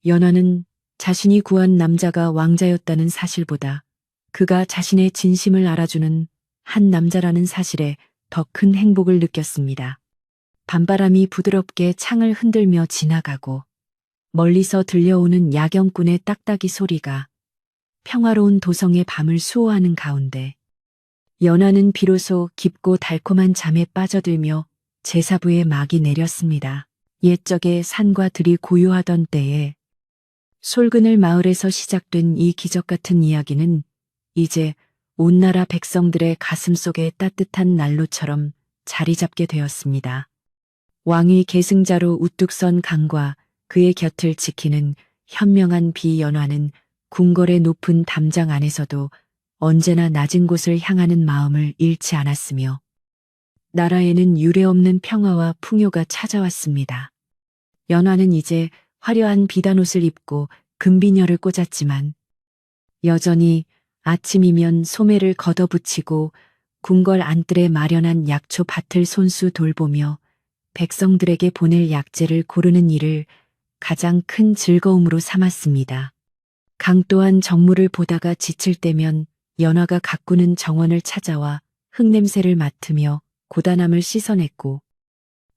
A: 연화는 자신이 구한 남자가 왕자였다는 사실보다 그가 자신의 진심을 알아주는 한 남자라는 사실에 더 큰 행복을 느꼈습니다. 밤바람이 부드럽게 창을 흔들며 지나가고 멀리서 들려오는 야경꾼의 딱딱이 소리가 평화로운 도성의 밤을 수호하는 가운데 연화는 비로소 깊고 달콤한 잠에 빠져들며 제사부의 막이 내렸습니다. 옛적에 산과 들이 고요하던 때에 솔그늘 마을에서 시작된 이 기적 같은 이야기는 이제 온 나라 백성들의 가슴 속에 따뜻한 난로처럼 자리 잡게 되었습니다. 왕위 계승자로 우뚝 선 강과 그의 곁을 지키는 현명한 비연화는 궁궐의 높은 담장 안에서도 언제나 낮은 곳을 향하는 마음을 잃지 않았으며 나라에는 유례없는 평화와 풍요가 찾아왔습니다. 연화는 이제 화려한 비단옷을 입고 금비녀를 꽂았지만 여전히 아침이면 소매를 걷어붙이고 궁궐 안뜰에 마련한 약초 밭을 손수 돌보며 백성들에게 보낼 약재를 고르는 일을 가장 큰 즐거움으로 삼았습니다. 강 또한 정물을 보다가 지칠 때면 연화가 가꾸는 정원을 찾아와 흙냄새를 맡으며 고단함을 씻어냈고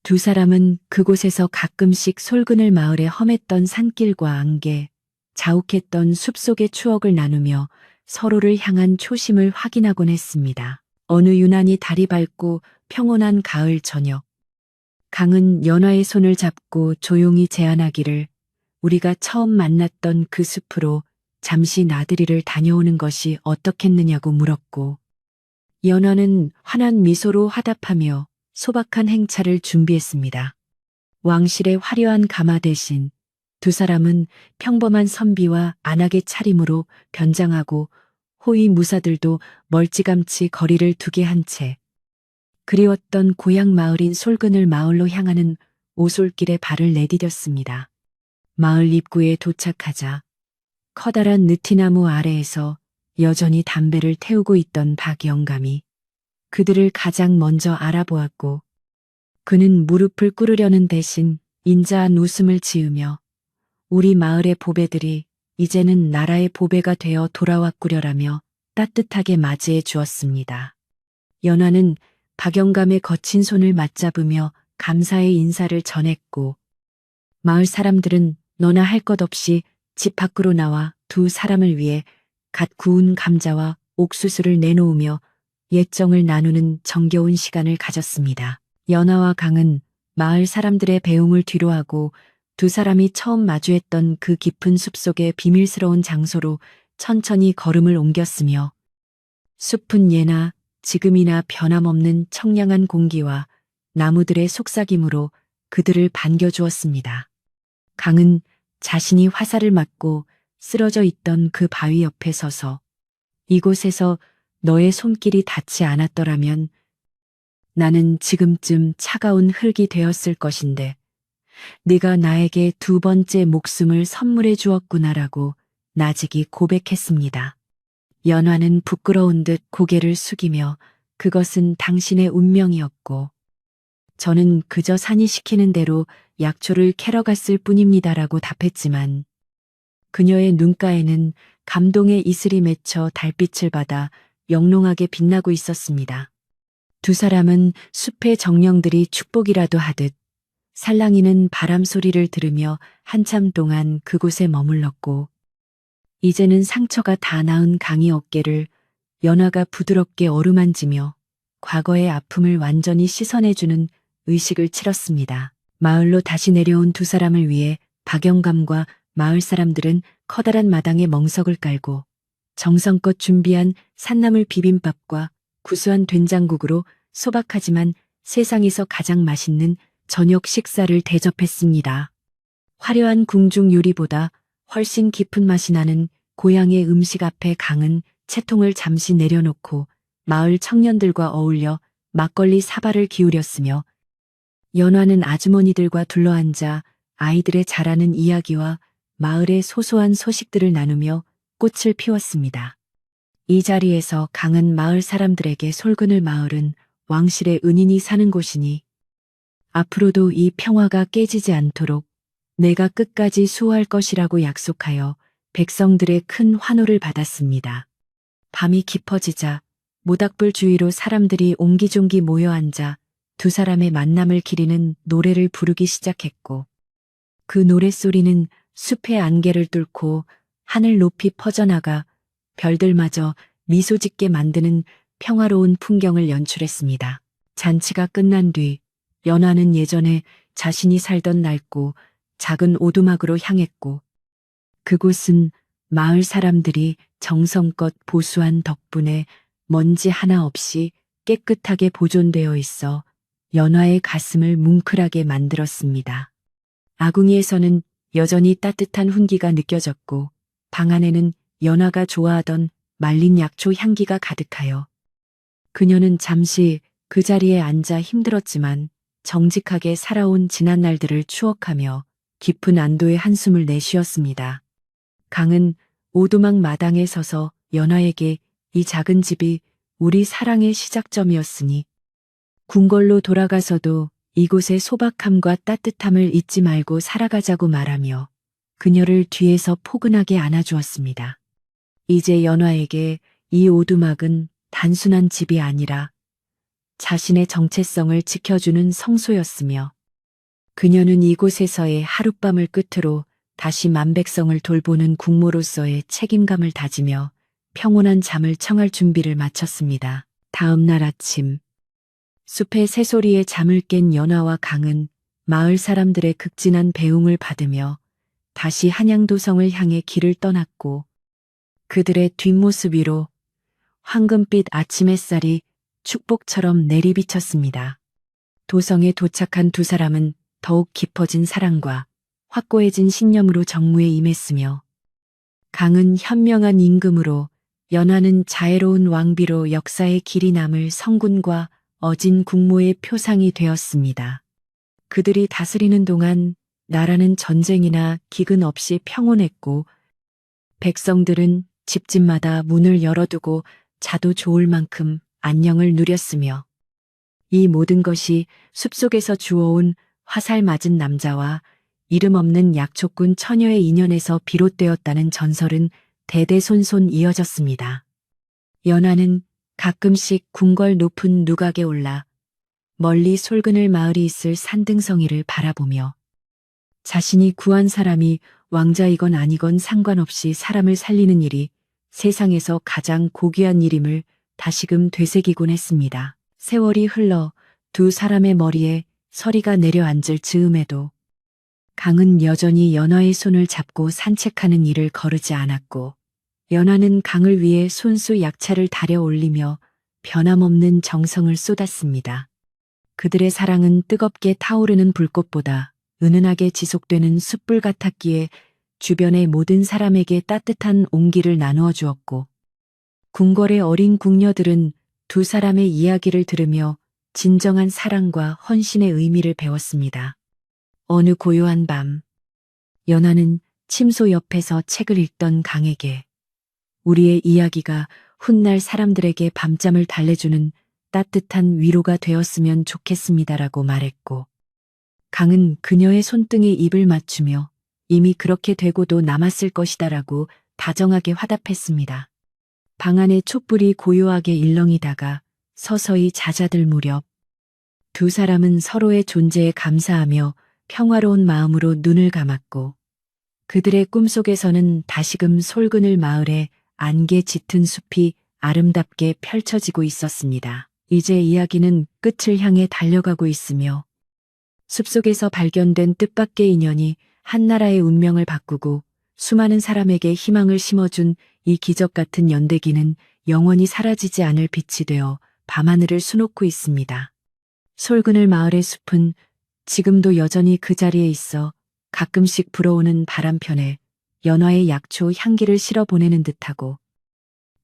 A: 두 사람은 그곳에서 가끔씩 솔그늘 마을에 험했던 산길과 안개, 자욱했던 숲속의 추억을 나누며 서로를 향한 초심을 확인하곤 했습니다. 어느 유난히 달이 밝고 평온한 가을 저녁. 강은 연화의 손을 잡고 조용히 제안하기를 우리가 처음 만났던 그 숲으로 잠시 나들이를 다녀오는 것이 어떻겠느냐고 물었고 연화는 환한 미소로 화답하며 소박한 행차를 준비했습니다. 왕실의 화려한 가마 대신 두 사람은 평범한 선비와 안하게 차림으로 변장하고 호위 무사들도 멀찌감치 거리를 두게 한 채 그리웠던 고향 마을인 솔그늘 마을로 향하는 오솔길에 발을 내디뎠습니다. 마을 입구에 도착하자 커다란 느티나무 아래에서 여전히 담배를 태우고 있던 박영감이 그들을 가장 먼저 알아보았고 그는 무릎을 꿇으려는 대신 인자한 웃음을 지으며 우리 마을의 보배들이 이제는 나라의 보배가 되어 돌아왔구려라며 따뜻하게 맞이해 주었습니다. 연화는 박영감의 거친 손을 맞잡으며 감사의 인사를 전했고 마을 사람들은 너나 할 것 없이 집 밖으로 나와 두 사람을 위해 갓 구운 감자와 옥수수를 내놓으며 옛정을 나누는 정겨운 시간을 가졌습니다. 연화와 강은 마을 사람들의 배웅을 뒤로하고 두 사람이 처음 마주했던 그 깊은 숲속의 비밀스러운 장소로 천천히 걸음을 옮겼으며 숲은 예나 지금이나 변함없는 청량한 공기와 나무들의 속삭임으로 그들을 반겨주었습니다. 강은 자신이 화살을 맞고 쓰러져 있던 그 바위 옆에 서서 이곳에서 너의 손길이 닿지 않았더라면 나는 지금쯤 차가운 흙이 되었을 것인데 네가 나에게 두 번째 목숨을 선물해 주었구나라고 나직이 고백했습니다. 연화는 부끄러운 듯 고개를 숙이며 그것은 당신의 운명이었고 저는 그저 산이 시키는 대로 약초를 캐러 갔을 뿐입니다라고 답했지만 그녀의 눈가에는 감동의 이슬이 맺혀 달빛을 받아 영롱하게 빛나고 있었습니다. 두 사람은 숲의 정령들이 축복이라도 하듯 살랑이는 바람 소리를 들으며 한참 동안 그곳에 머물렀고 이제는 상처가 다 나은 강의 어깨를 연화가 부드럽게 어루만지며 과거의 아픔을 완전히 씻어내주는 의식을 치렀습니다. 마을로 다시 내려온 두 사람을 위해 박영감과 마을 사람들은 커다란 마당에 멍석을 깔고 정성껏 준비한 산나물 비빔밥과 구수한 된장국으로 소박하지만 세상에서 가장 맛있는 저녁 식사를 대접했습니다. 화려한 궁중 요리보다 훨씬 깊은 맛이 나는 고향의 음식 앞에 강은 채통을 잠시 내려놓고 마을 청년들과 어울려 막걸리 사발을 기울였으며 연화는 아주머니들과 둘러앉아 아이들의 자라는 이야기와 마을의 소소한 소식들을 나누며 꽃을 피웠습니다. 이 자리에서 강은 마을 사람들에게 솔그늘 마을은 왕실의 은인이 사는 곳이니 앞으로도 이 평화가 깨지지 않도록 내가 끝까지 수호할 것이라고 약속하여 백성들의 큰 환호를 받았습니다. 밤이 깊어지자 모닥불 주위로 사람들이 옹기종기 모여 앉아 두 사람의 만남을 기리는 노래를 부르기 시작했고 그 노랫소리는 숲의 안개를 뚫고 하늘 높이 퍼져나가 별들마저 미소 짓게 만드는 평화로운 풍경을 연출했습니다. 잔치가 끝난 뒤 연화는 예전에 자신이 살던 낡고 작은 오두막으로 향했고 그곳은 마을 사람들이 정성껏 보수한 덕분에 먼지 하나 없이 깨끗하게 보존되어 있어 연화의 가슴을 뭉클하게 만들었습니다. 아궁이에서는 여전히 따뜻한 훈기가 느껴졌고 방 안에는 연화가 좋아하던 말린 약초 향기가 가득하여 그녀는 잠시 그 자리에 앉아 힘들었지만 정직하게 살아온 지난 날들을 추억하며 깊은 안도의 한숨을 내쉬었습니다. 강은 오두막 마당에 서서 연화에게 이 작은 집이 우리 사랑의 시작점이었으니 궁궐로 돌아가서도 이곳의 소박함과 따뜻함을 잊지 말고 살아가자고 말하며 그녀를 뒤에서 포근하게 안아주었습니다. 이제 연화에게 이 오두막은 단순한 집이 아니라 자신의 정체성을 지켜주는 성소였으며 그녀는 이곳에서의 하룻밤을 끝으로 다시 만백성을 돌보는 국모로서의 책임감을 다지며 평온한 잠을 청할 준비를 마쳤습니다. 다음 날 아침, 숲의 새소리에 잠을 깬 연화와 강은 마을 사람들의 극진한 배웅을 받으며 다시 한양도성을 향해 길을 떠났고 그들의 뒷모습 위로 황금빛 아침 햇살이 축복처럼 내리비쳤습니다. 도성에 도착한 두 사람은 더욱 깊어진 사랑과 확고해진 신념으로 정무에 임했으며 강은 현명한 임금으로 연하는 자애로운 왕비로 역사의 길이 남을 성군과 어진 국모의 표상이 되었습니다. 그들이 다스리는 동안 나라는 전쟁이나 기근 없이 평온했고 백성들은 집집마다 문을 열어두고 자도 좋을 만큼 안녕을 누렸으며 이 모든 것이 숲속에서 주워온 화살 맞은 남자와 이름 없는 약초꾼 처녀의 인연에서 비롯되었다는 전설은 대대손손 이어졌습니다. 연하는 가끔씩 궁궐 높은 누각에 올라 멀리 솔그늘 마을이 있을 산등성이를 바라보며 자신이 구한 사람이 왕자이건 아니건 상관없이 사람을 살리는 일이 세상에서 가장 고귀한 일임을 다시금 되새기곤 했습니다. 세월이 흘러 두 사람의 머리에 서리가 내려앉을 즈음에도 강은 여전히 연하의 손을 잡고 산책하는 일을 거르지 않았고 연하는 강을 위해 손수 약차를 달여 올리며 변함없는 정성을 쏟았습니다. 그들의 사랑은 뜨겁게 타오르는 불꽃보다 은은하게 지속되는 숯불 같았기에 주변의 모든 사람에게 따뜻한 온기를 나누어 주었고 궁궐의 어린 궁녀들은 두 사람의 이야기를 들으며 진정한 사랑과 헌신의 의미를 배웠습니다. 어느 고요한 밤, 연하는 침소 옆에서 책을 읽던 강에게 우리의 이야기가 훗날 사람들에게 밤잠을 달래주는 따뜻한 위로가 되었으면 좋겠습니다라고 말했고 강은 그녀의 손등에 입을 맞추며 이미 그렇게 되고도 남았을 것이다라고 다정하게 화답했습니다. 방 안의 촛불이 고요하게 일렁이다가 서서히 잦아들 무렵 두 사람은 서로의 존재에 감사하며 평화로운 마음으로 눈을 감았고 그들의 꿈속에서는 다시금 솔그늘 마을에 안개 짙은 숲이 아름답게 펼쳐지고 있었습니다. 이제 이야기는 끝을 향해 달려가고 있으며 숲속에서 발견된 뜻밖의 인연이 한 나라의 운명을 바꾸고 수많은 사람에게 희망을 심어준 이 기적 같은 연대기는 영원히 사라지지 않을 빛이 되어 밤하늘을 수놓고 있습니다. 솔그늘 마을의 숲은 지금도 여전히 그 자리에 있어 가끔씩 불어오는 바람편에 연화의 약초 향기를 실어 보내는 듯하고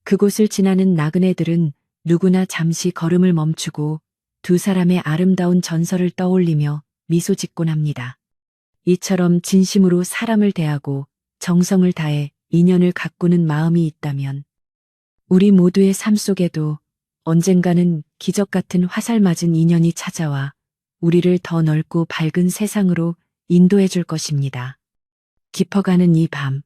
A: 그곳을 지나는 나그네들은 누구나 잠시 걸음을 멈추고 두 사람의 아름다운 전설을 떠올리며 미소 짓곤 합니다. 이처럼 진심으로 사람을 대하고 정성을 다해 인연을 가꾸는 마음이 있다면 우리 모두의 삶 속에도 언젠가는 기적 같은 화살 맞은 인연이 찾아와 우리를 더 넓고 밝은 세상으로 인도해 줄 것입니다. 깊어가는 이 밤,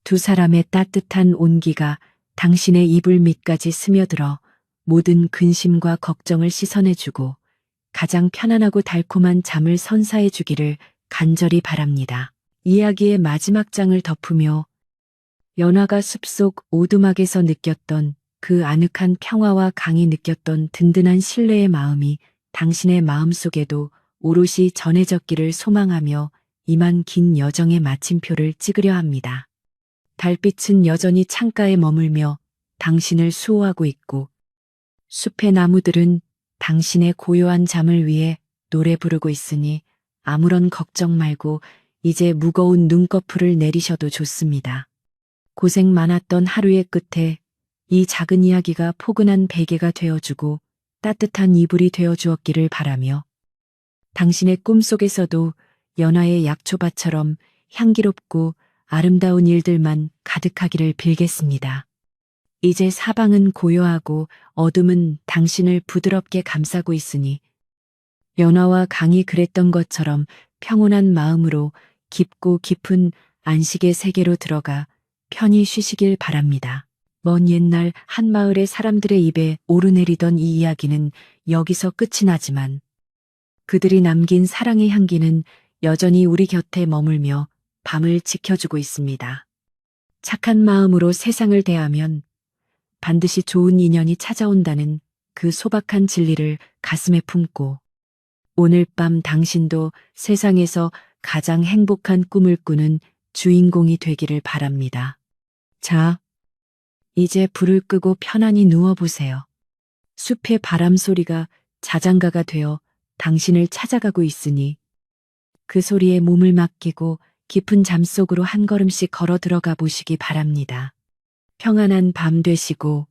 A: 두 사람의 따뜻한 온기가 당신의 이불 밑까지 스며들어 모든 근심과 걱정을 씻어내주고 가장 편안하고 달콤한 잠을 선사해 주기를 간절히 바랍니다. 이야기의 마지막 장을 덮으며 연화가 숲속 오두막에서 느꼈던 그 아늑한 평화와 강이 느꼈던 든든한 신뢰의 마음이 당신의 마음속에도 오롯이 전해졌기를 소망하며 이만 긴 여정의 마침표를 찍으려 합니다. 달빛은 여전히 창가에 머물며 당신을 수호하고 있고 숲의 나무들은 당신의 고요한 잠을 위해 노래 부르고 있으니 아무런 걱정 말고 이제 무거운 눈꺼풀을 내리셔도 좋습니다. 고생 많았던 하루의 끝에 이 작은 이야기가 포근한 베개가 되어주고 따뜻한 이불이 되어주었기를 바라며 당신의 꿈속에서도 연화의 약초밭처럼 향기롭고 아름다운 일들만 가득하기를 빌겠습니다. 이제 사방은 고요하고 어둠은 당신을 부드럽게 감싸고 있으니 연화와 강이 그랬던 것처럼 평온한 마음으로 깊고 깊은 안식의 세계로 들어가 편히 쉬시길 바랍니다. 먼 옛날 한 마을의 사람들의 입에 오르내리던 이 이야기는 여기서 끝이 나지만 그들이 남긴 사랑의 향기는 여전히 우리 곁에 머물며 밤을 지켜주고 있습니다. 착한 마음으로 세상을 대하면 반드시 좋은 인연이 찾아온다는 그 소박한 진리를 가슴에 품고 오늘 밤 당신도 세상에서 가장 행복한 꿈을 꾸는 주인공이 되기를 바랍니다. 자, 이제 불을 끄고 편안히 누워보세요. 숲의 바람 소리가 자장가가 되어 당신을 찾아가고 있으니 그 소리에 몸을 맡기고 깊은 잠 속으로 한 걸음씩 걸어 들어가 보시기 바랍니다. 평안한 밤 되시고